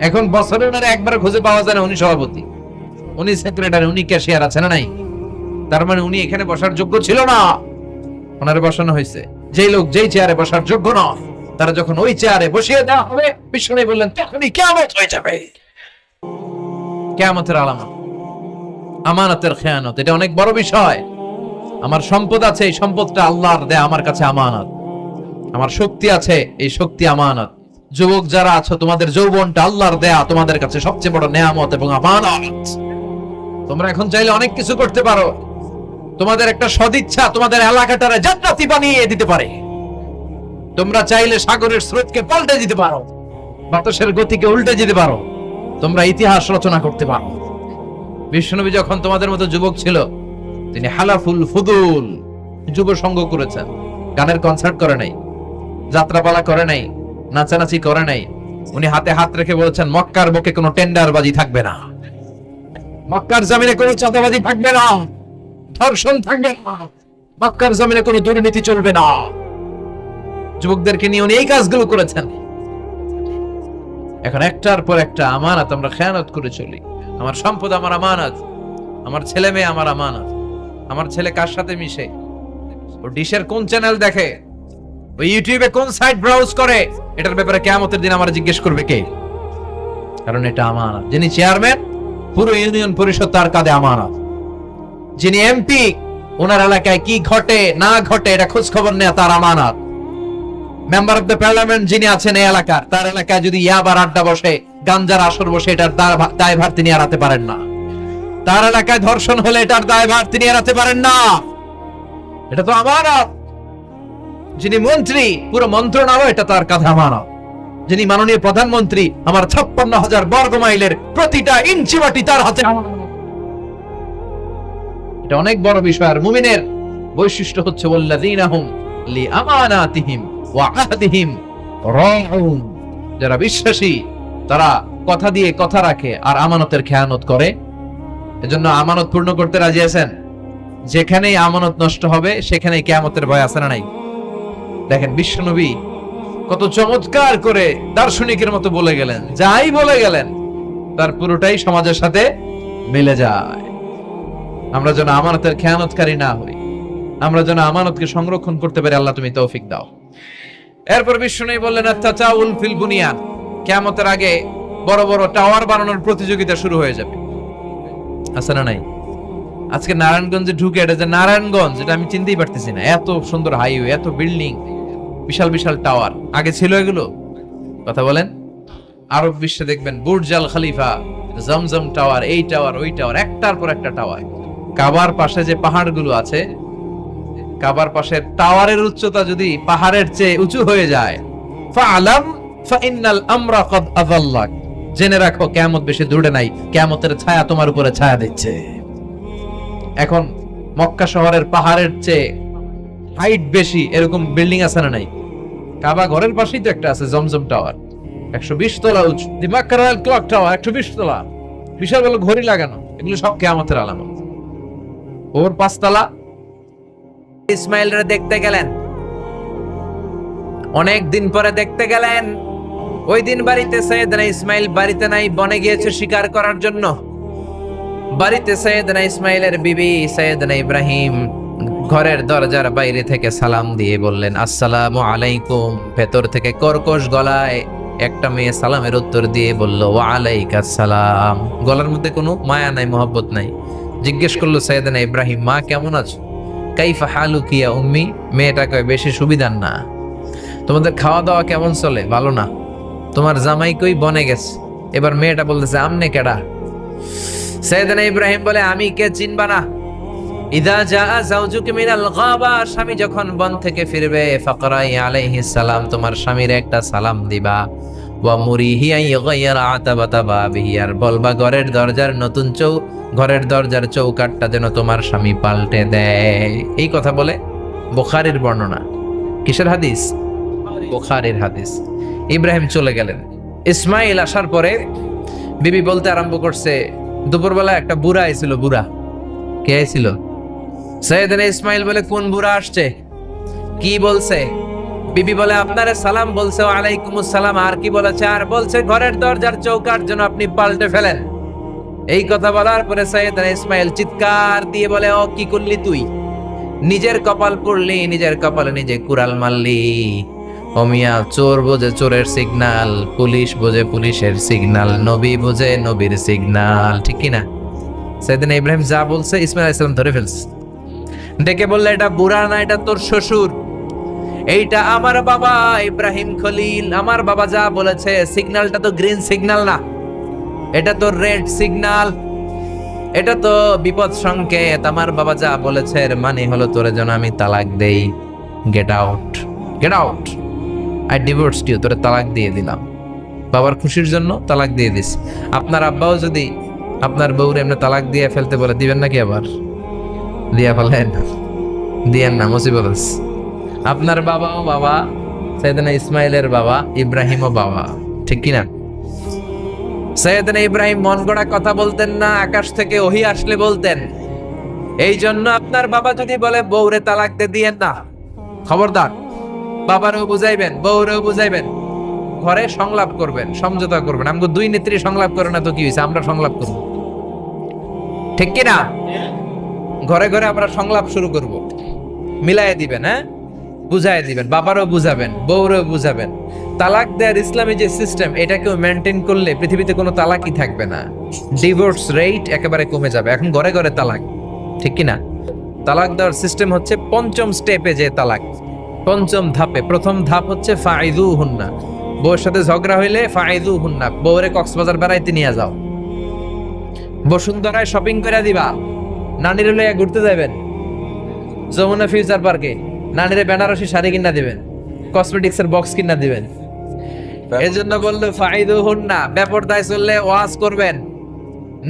এখন বছরে ওনার একবার খুঁজে পাওয়া যায় না উনি সভাপতি, উনি সেক্রেটারি, উনি ক্যাশিয়ার, আছে না নাই? তার মানে উনি এখানে বসার যোগ্য ছিল না, ওনারে বসানো হয়েছে। যেই লোক যেই চেয়ারে বসার যোগ্য না, তারা যখন ওই চেয়ারে বসিয়ে দেওয়া হবে, বিষ্ণু বললেন তখনই কিয়ামত হয়ে যাবে। কিয়ামতের আলামত আমানতের খেয়ানত, এটা অনেক বড় বিষয়। আমার সম্পদ আছে, এই সম্পদটা আল্লাহর দেয়া, আমার কাছে আমানত। আমার শক্তি আছে, এই শক্তি আমানত। যুবক যারা আছো, তোমাদের যৌবনটা আল্লাহর দেয়া, তোমাদের কাছে সবচেয়ে বড় নেয়ামত এবং আমানত। তোমরা এখন চাইলে অনেক কিছু করতে পারো। তোমাদের একটা সদিচ্ছা তোমাদের এলাকাটারে জান্নাতি বানিয়ে দিতে পারে। তোমরা চাইলে সাগরের স্রোতকে পাল্টে দিতে পারো, বাতাসের গতিকে উল্টে দিতে পারো, তোমরা ইতিহাস রচনা করতে পারো। বিশ্বনবী যখন তোমাদের মতো যুবক ছিল, তিনি হালাফুল ফুদুল যুব সংঘ করেছেন। গানের কনসার্ট করে নাই, যাত্রাপালা করে নাই, নাচানাচি করে নাই। উনি হাতে হাত রেখে বলেছেন মক্কার বুকে কোনো টেন্ডারবাজি থাকবে না, মক্কার জমিনে কোনো চাঁদাবাজি থাকবে না, ধর্ষণ থাকবে না, মক্কার জমিনে কোনো দুর্নীতি চলবে না। যুবকদেরকে নিয়ে উনি এই কাজগুলো করেছেন। এখন একটার পর একটা আমানত আমরা খেয়ানত করে চলি। আমার সম্পদ আমার আমানত, আমার ছেলে মেয়ে আমার আমানত। আমার ছেলে কার সাথে মিশে, ও ডিশের কোন চ্যানেল দেখে, ও ইউটিউবে কোন সাইট ব্রাউজ করে, এটার ব্যাপারে কিয়ামতের দিন আমার জিজ্ঞেস করবে কে? কারণ এটা আমানত। যিনি চেয়ারম্যান, পুরো ইউনিয়ন পরিষদ তার কাঁধে আমানত। যিনি এমপি, ওনার এলাকায় কি ঘটে না ঘটে এটা খোঁজ খবর নেওয়া তার আমানত। মেম্বার অফ দ্য পার্লামেন্ট যিনি আছেন এই এলাকার, তার এলাকায় যদি ইয়াবার আড্ডা বসে, গাঞ্জার আসর বসে, এটার দায়ভার তিনি এড়াতে পারেন না। তার এলাকায় ধর্ষণ হলে এটার দায়ভার তিনি এড়াতে পারেন না। এটা তো আমানত। যিনি মন্ত্রী, পুরো মন্ত্রণালয় এটা তার কাঁধে আমানত। যিনি মাননীয় প্রধানমন্ত্রী, আমার 56,000 বর্গ মাইলের প্রতিটা ইঞ্চি মাটি তার হাতে আমানত। এটা অনেক বড় বিষয়। আর মুমিনের বৈশিষ্ট্য হচ্ছে ওয়াল্লাযীনা হুম লিআমানাতিহিম ওয়া আহদিহিম রাউন। যারা বিশ্বাসী তারা কথা দিয়ে কথা রাখে আর আমানতের খেয়ানত করে। এজন্য আমানত পূর্ণ করতে রাজি আছেন? যেখানেই আমানত নষ্ট হবে সেখানেই কিয়ামতের ভয় আছে না নাই? দেখেন বিশ্বনবী কত চমৎকার করে দার্শনিকের মতো বলে গেলেন, যাই বলে গেলেন তার পুরোটাই সমাজের সাথে মিলে যায়। আমরা যেন আমানতের খেয়ানতকারী না হই, আমরা যেন আমানতকে সংরক্ষণ করতে পারি। আল্লাহ তুমি তৌফিক দাও। এরপর বিশ্বনবী বললেন আত-তাতাউল ফিল বুনিয়ান, কিয়ামতের আগে বড় বড় টাওয়ার বানানোর প্রতিযোগিতা শুরু হয়ে যাবে, আছে না নাই? আজকে নারায়ণগঞ্জে ঢুকে, এটা যে নারায়ণগঞ্জ এটা আমি চিনতেই পারতেছি না। এত সুন্দর হাইওয়ে, এত বিল্ডিং, বিশাল বিশাল টাওয়ার, আগে ছিল এগুলো? কথা বলেন। আরব বিশ্বে দেখবেন বুর্জ আল খলিফা, জমজম টাওয়ার, এই টাওয়ার ওই টাওয়ার, একটার পর একটা টাওয়ার। কাবার পাশে যে পাহাড়গুলো আছে, কাবার পাশের টাওয়ারের উচ্চতা যদি পাহাড়ের চেয়ে উঁচু হয়ে যায়, ফাআলাম ফাইন্নাল আমরা কদ আযাল্লাক, জেনে রাখো কিয়ামত বেশি দূরে নাই, কিয়ামতের ছায়া তোমার উপরে ছায়া দিচ্ছে। এখন মক্কা শহরের পাহাড়ের চেয়ে হাইট বেশি এরকম বিল্ডিং আছে না নাই? কাবা ঘরের পাশেই তো একটা আছে জমজম টাওয়ার, 120 তলা উঁচু। দি মাক্কারাল ক্লক টাওয়ার 120 তলা, বিশাল বড় ঘড়ি লাগানো। এগুলো সব কিয়ামতের আলামত। ওর 5 তলা। ইসমাইলরে দেখতে গেলেন, অনেক দিন পরে দেখতে গেলেন। ওই দিন বাড়িতে সাইয়েদনা ইসমাইল বাড়িতে নাই, বনে গিয়েছে শিকার করার জন্য। বাড়িতে সাইয়েদনা ইসমাইলের বিবি সাইয়েদনা ইব্রাহিম ঘরের দরজার বাইরে থেকে সালাম দিয়ে বললেন, আসসালামু আলাইকুম। ভেতর থেকে কর্কশ গলায় একটা মেয়ে সালামের উত্তর দিয়ে বলল, ওয়া আলাইকাস সালাম। গলার মধ্যে কোনো মায়া নাই, মোহব্বত নাই। জিজ্ঞেস করলো সাইয়েদনা ইব্রাহিম, মা কেমন আছো? কাইফা হালুকি ইয়া উম্মি। মেয়েটা কয়, বেশি সুবিধার না। তোমাদের খাওয়া দাওয়া কেমন চলে? ভালো না। তোমার জামাই কই? বনে গেছে। এবার মেয়েটা বলতেছে, আমনে কেডা? সাইয়েদনা ইব্রাহিম বলে, আমি কে চিনবা না? ইদা জাআ যাওজুকা মিনাল গাবা, স্বামী যখন বন থেকে ফিরবে, ফাকরাই আলাইহিস সালাম, তোমার স্বামীর একটা সালাম দিবা। ওয়া মুরিহি আন ইগাইরা আতাবাতা বাবিহি, আর বলবা ঘরের দরজার চৌকাটটা যেন তোমার স্বামী পাল্টে দেয়। এই কথা বলে বুখারীর বর্ণনা। কিসের হাদিস? বুখারীর হাদিস। ইব্রাহিম চলে গেলেন। ইসমাইল আসার পরে বিবি বলতে আরম্ভ করছে, দুপুরবেলা একটা বুড়া আইছিল। বুড়া কে আইছিল? সাইয়েদনা ইসমাইল বলে, কোন বুড়া আসছে? কি বলছে? বিবি বলে, আপনারে সালাম বলছে। ওয়া আলাইকুমুস সালাম। আর কি বলেছে? আর বলছে ঘরের দরজার চৌকাট যেন আপনি পাল্টে ফেলেন। এই কথা বলার পরে সাইয়েদনা ইসমাইল চিৎকার দিয়ে বলে, ও কি করলি তুই? নিজের কপাল পুড়লি, নিজের কপালে নিজে কুড়াল মারলি। ও মিয়া, চোর বোঝে চোরের সিগনাল, পুলিশ বোঝে পুলিশের সিগনাল, নবী বোঝে নবীর সিগনাল, ঠিক কিনা? সাইয়েদনা ইব্রাহিম যা বলছে ইসমাইল আলাইহিস সালাম ধরে ফেলছে। ডেকে বললে, এটা বুড়া না, এটা তোর শ্বশুর, এইটা আমার বাবা ইব্রাহিম খলিল। আমার বাবা যা বলেছে, সিগন্যালটা তো গ্রিন সিগন্যাল না, এটা তো রেড সিগন্যাল, এটা তো বিপদ সংকেত। আমার বাবা যা বলেছে এর মানে হলো তোরে যেন আমি তালাক দেই। Get out, get out, I divorced you. তোরে তালাক দিয়ে দিলাম, বাবার খুশির জন্য তালাক দিয়ে দিস। আপনার আব্বাও যদি আপনার বউরে এমনি তালাক দিয়ে ফেলতে বলে, দিবেন নাকি? আবার দিয়া ফেলেন, দিয়েন না, মুসিবত আছে। আপনার বাবাও বাবা, সাইয়েদনা ইসমাইলের বাবা, ইব্রাহিমও বাবা, ঠিক কিনা? সাইয়েদনা ইব্রাহিম মন গড়া কথা বলতেন না, আকাশ থেকে ওহী আসলে বলতেন। এই জন্য আপনার বাবা যদি বলে বউরে তালাক দিয়েন না, খবরদার। বাবারও বুঝাইবেন, বউরেও বুঝাইবেন, ঘরে সংলাপ করবেন, সমঝোতা করবেন। আমাকে দুই নেত্রী সংলাপ করে না তো কি হয়েছে, আমরা সংলাপ করব, ঠিক কিনা? ঘরে ঘরে আমরা সংলাপ শুরু করব, মিলাই দিবেন, হ্যাঁ, বুঝাই দিবেন, বাবারও বুঝাবেন, বউরেও বুঝাবেন। তালাক দেওয়ার ইসলামী যে সিস্টেম, এটাকেও মেনটেন করলে পৃথিবীতে কোনো তালাকই থাকবে না। ডিভোর্স রেট একেবারে কমে যাবে। এখন ঘরে ঘরে তালাক, ঠিক কিনা? তালাক দেওয়ার সিস্টেম হচ্ছে পঞ্চম স্টেপে যে তালাক, পঞ্চম ধাপে। প্রথম ধাপ হচ্ছে ফাইযুহুন্না, বউয়ের সাথে ঝগড়া হইলে ফাইযুহুন্না, বউরে কক্সবাজার বেড়াইতে নিয়ে যাও, বসুন্ধরায় শপিং করে দিবা, নানির লইয়া ঘুরতে যাবেন, যমুনা ফিউচার পার্কে নানিরে বেনারসি শাড়ি কিনা দিবেন, কসমেটিক্স এর বক্স কিনা দিবেন। এই জন্য বললো ফাইযুহুন্না, বেপরদায় চললে ওয়াজ করবেন,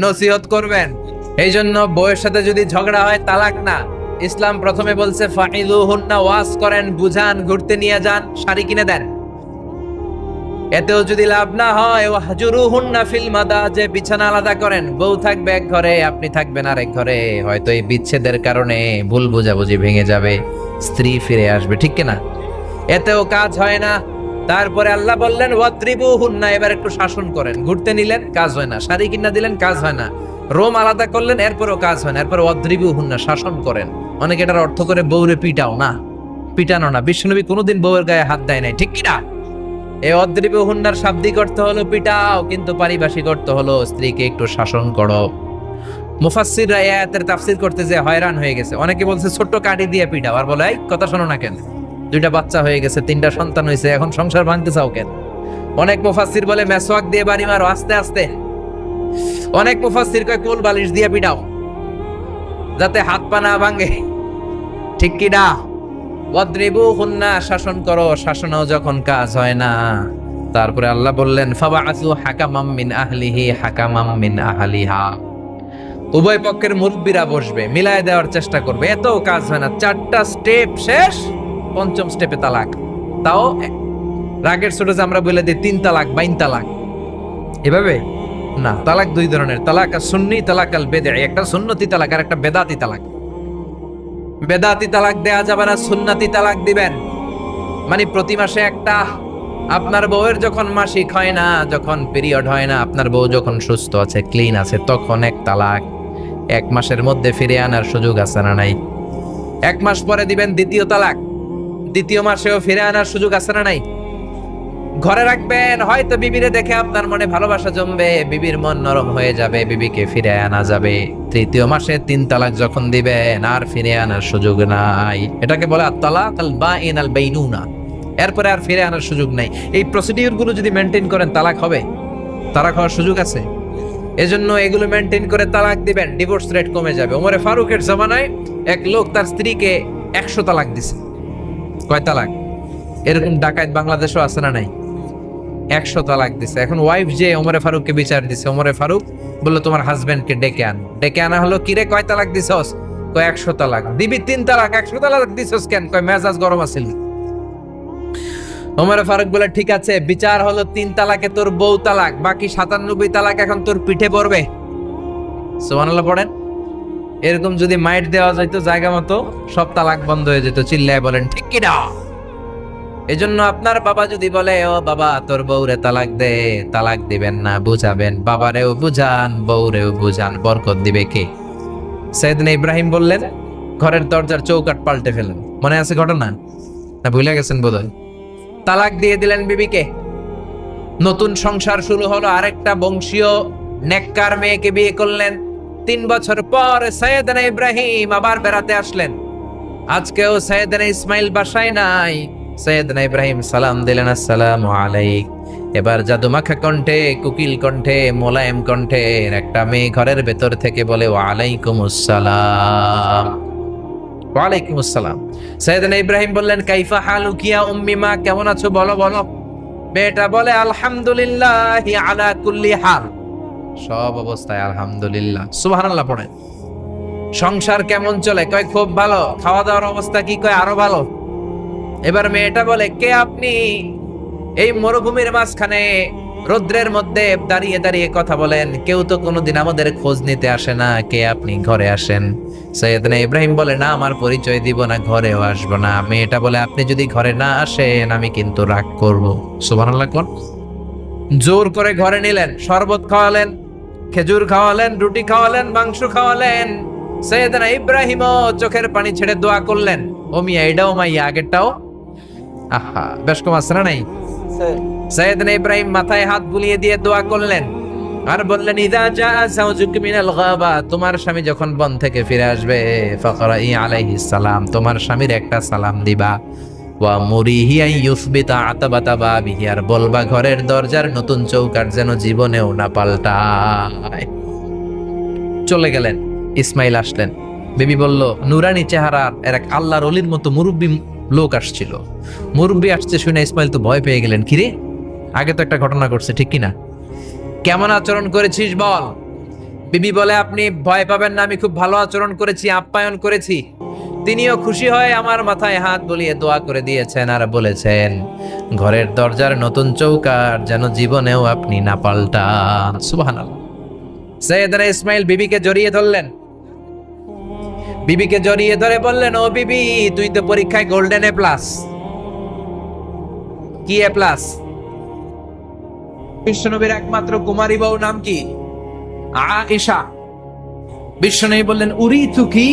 নসিহত করবেন। এই জন্য বউয়ের সাথে যদি ঝগড়া হয় তালাক না, ইসলাম প্রথমে বলছে ফাইযুহুন্না, ওয়াজ করেন, বুঝান, ঘুরতে নিয়ে যান, শাড়ি কিনে দেন। এতেও যদি লাভ না হয়, ওয়াহজুরুহুন্না ফিল মাদাজি, বিছানা আলাদা করেন, বউ থাকবে এক ঘরে, আপনি থাকবেন আরেক ঘরে। হয়তো এই বিচ্ছেদের কারণে ভুল বোঝাবুঝি ভেঙে যাবে, স্ত্রী ফিরে আসবে, ঠিক কিনা? এতেও কাজ হয় না। তারপরে আল্লাহ বললেন ওয়াদ্রিবুহুন্না, এবার একটু শাসন করেন। ঘুরতে নিলেন, কাজ হয় না। শাড়ি কিনা দিলেন, কাজ হয় না। রোম আলাদা করলেন, এরপরও কাজ হয় না। এরপর ওয়াদ্রিবুহুন্না, শাসন করেন। অনেকে এটার অর্থ করে বউরে পিটাও না, পিটানো না। বিশ্বনবী কোনোদিন বউয়ের গায়ে হাত দেয় নাই, ঠিক কিনা? এই ওয়াদ্রিবুহুন্নার শাব্দিক অর্থ হলো পিটাও, কিন্তু পারিভাষিক অর্থ হলো স্ত্রীকে একটু শাসন করো। মুফাসসিররা এই আয়াতের তাফসীর করতে যে হয়রান হয়ে গেছে। অনেকে বলছে ছোট্ট কাঠি দিয়ে পিটাও, আর বলে এই কথা শোনো না কেন, দুইটা বাচ্চা হয়ে গেছে, তিনটা সন্তান হয়েছে, এখন সংসার ভাঙতে চাও কেন? অনেক মুফাসসির বলে মেসওয়াক দিয়ে বাড়ি মারো আস্তে আস্তে। অনেক মুফাসসির কয় কোল বালিশ দিয়ে পিটাও যাতে হাত পা না ভাঙে। ঠিক কি না? ওয়াদরিবুহুন্না, শাসন করো, শাসনও যখন কাজ হয় না, তারপরে আল্লাহ বললেন ফাবাআসু হাকামাম মিন আহলিহি হাকামাম মিন আহলিহা, উভয় পক্ষের মুরব্বীরা বসবে, মিলায় দেওয়ার চেষ্টা করবে। এত কাজ হয় না, 4টা স্টেপ শেষ, 5ম স্টেপে তালাক। তাও রাগের ছোট যে আমরা বলে দিই 3 তালাক 22 তালাক, এভাবে না। তালাক 2 ধরনের, তালাক সুন্নি, তালাক আল বেদঈ। একটা সুন্নতি তালাক আর একটা বেদাতি তালাক। বেদাতি তালাক দেয়া যাবে না, সুন্নতি তালাক দিবেন। মানে প্রতি মাসে একটা, আপনার বউয়ের যখন মাসিক হয় না, যখন পিরিয়ড হয় না, আপনার বউ যখন সুস্থ আছে, ক্লিন আছে, তখন এক তালাক। 1 মাসের মধ্যে ফিরে আনার সুযোগ আছে না নাই? 1 মাস পরে দিবেন দ্বিতীয় তালাক, 2য় মাসেও ফিরে আনার সুযোগ আছে না নাই? ঘরে রাখবেন, হয়তো বিবিরে দেখে আপনার মনে ভালোবাসা জমবে, বিবির মন নরম হয়ে যাবে, বিবিকে ফিরে আনা যাবে। 3য় মাসে 3 তালাক যখন দিবেন, আর ফিরে আনার সুযোগ নাই। এটাকে বলে আত-তালাক আল বাইন আল বাইনুনা। এরপরে আর ফিরে আনার সুযোগ নাই। এই প্রসিডিউর গুলো যদি মেনটেন করেন, তালাক হবে, তালাক হওয়ার সুযোগ আছে। এজন্য এগুলো মেনটেন করে তালাক দিবেন, ডিভোর্স রেট কমে যাবে। ওমরে ফারুকের জামানায় এক লোক তার স্ত্রীকে 100 তালাক দিছে। কয় তালাক? এরকম ডাকাত বাংলাদেশও আছে না নাই? 100 তালাক দিছে। এখন ওয়াইফ যে ওমরে ফারুককে বিচার দিছে, ওমরে ফারুক বললো তোমার হাজবেন্ডকে ডেকে আন। ডেকে আনা হলো, কিরে কয় তালাক দিছস? কয় 100 তালাক। দিবি 3 তালাক, 100 তালাক দিছস কেন? কয় মেজাজ গরম আছিল। ওমরে ফারুক বলে ঠিক আছে, বিচার হলো 3 তালাকে তোর বউ তালাক, বাকি 97 তালাক এখন তোর পিঠে পড়বে। সুবহানাল্লাহ পড়েন। এরকম যদি মাইট দেওয়া যাইতো জায়গা মতো, সব তালাক বন্ধ হয়ে যেত। চিল্লায় বলেন ঠিক কি না? এজন্য আপনার বাবা যদি বলে ও বাবা তোর বউরে তালাক দে, তালাক দিবেন না, বুঝাবেন। বাবারেও বুঝান, বউরেও বুঝান, বরকত দিবে কে? সাইয়েদনা ইব্রাহিম বললেন ঘরের দরজার চৌকাঠ পাল্টে ফেলেন। মনে আছে ঘটনা? না ভুলে গেছেন বোধহয়? তালাক দিয়ে দিলেন বিবিকে। নতুন সংসার শুরু হলো, আরেকটা বংশীয় নেককার মেয়েকে বিয়ে করলেন। 3 বছর পর সাইয়েদনা ইব্রাহিম আবার বেড়াতে আসলেন। আজকেও সাইয়েদনা ইসমাইল বাসায় নাই। সাইয়েদনা ইব্রাহিম সালাম দিলেন, আসসালামু আলাইক। এবার জাদুমাখা কণ্ঠে, কুকিল কণ্ঠে, মোলায়েম কণ্ঠে একটা মেয়ে ঘরের ভেতর থেকে বলে ওয়ালাইকুমুস সালাম। ওয়ালাইকুমুস সালাম। সাইয়েদনা ইব্রাহিম বললেন কাইফা হালুকি ইয়া উম্মি, মা কেমন আছো বলো বলো। মেয়েটা বলে আলহামদুলিল্লাহি আলা কুল্লি হাল, সব অবস্থায় আলহামদুলিল্লাহ। সুবহানাল্লাহ পড়েন। সংসার কেমন চলে? কয় খুব ভালো। খাওয়া দাওয়ার অবস্থা কি? কয় আরো ভালো। এবার মেয়েটা বলে কে আপনি? এই মরুভূমির মাঝখানে রৌদ্রের মধ্যে দাঁড়িয়ে দাঁড়িয়ে কথা বলেন, কেউ তো কোনোদিন আমাদের খোঁজ নিতে আসে না, কে আপনি? ঘরে আসেন। সাইয়েদনা ইব্রাহিম বলে না, আমার পরিচয় দিব না, ঘরেও আসবো না। মেয়েটা বলে আপনি যদি ঘরে না আসেন আমি কিন্তু রাগ করব। সুবহানাল্লাহ কোন। জোর করে ঘরে নিলেন, শরবত খাওয়ালেন, খেজুর খাওয়ালেন, রুটি খাওয়ালেন, মাংস খাওয়ালেন। সাইয়েদনা ইব্রাহিমও চোখের পানি ছেড়ে দোয়া করলেন, ও মিয়া এটাও মাইয়া আগেরটাও। আহা, বেশ কম আছে না নাই? সাইয়েদনা ইব্রাহিম মাথায় হাত বুলিয়ে দিয়ে দোয়া করলেন আর বললেন ইযা জাআ যাওজুকা মিনাল গাবা, তোমার স্বামী যখন বন থেকে ফিরে আসবে, ফাকরাই আলাইহিস সালাম, তোমার স্বামীর একটা সালাম দিবা। ওয়া মুরিহি আন ইউসবিতা আতাবাতা বাবিহি, আর বলবা ঘরের দরজার নতুন চৌকাঠ যেন জীবনেও না পাল্টায়। চলে গেলেন। ইসমাইল আসলেন। বিবি বলল নুরানি চেহারার এক আল্লাহর ওলির মতো মুরব্বী লোক আসছিল। মুরব্বী আসছে শুনে ইসমাইল তো ভয় পেয়ে গেলেন, কিরে আগে তো একটা ঘটনা ঘটছে, ঠিক কিনা? কেমন আচরণ করেছিস বল। বিবি বলে আপনি ভয় পাবেন না, আমি খুব ভালো আচরণ করেছি, আপ্যায়ন করেছি। তিনিও খুশি হয়ে আমার মাথায় হাত বুলিয়ে দোয়া করে দিয়েছেন আর বলেছেন ঘরের দরজার নতুন চৌকাঠ যেন জীবনেও আপনি না পাল্টান। সুবহানাল্লাহ। সাইয়েদনা ইসমাইল বিবিকে জড়িয়ে ধরলেন। বিবিকে জড়িয়ে ধরে বললেন ও বিবি, তুই তো পরীক্ষায় গোল্ডেন এ প্লাস। কি এ প্লাস? বিশ্বনবীর একমাত্র কুমারী বউ নাম কি? আয়েশা। বিশ্বনবী বললেন উরিতুকি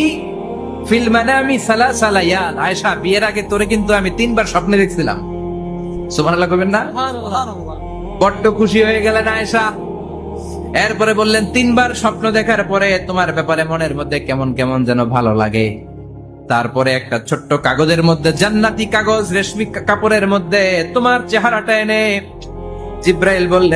ফিল মানামি সালাসা লায়াল, আয়েশা বিয়ের আগে তোরে কিন্তু আমি 3 বার স্বপ্নে দেখছিলাম। সুবহানাল্লাহ কইবেন না? বড্ড খুশি হয়ে গেলেন আয়েশা। এরপরে বললেন 3 বার স্বপ্ন দেখার পরে তোমার ব্যাপারে মনের মধ্যে কেমন কেমন যেন ভালো লাগে। তারপরে একটা ছোট্ট কাগজের মধ্যে, জান্নাতি কাগজ, রেশমি কাপড়ের মধ্যে তোমার চেহারাটা এনে জিব্রাইল বললেন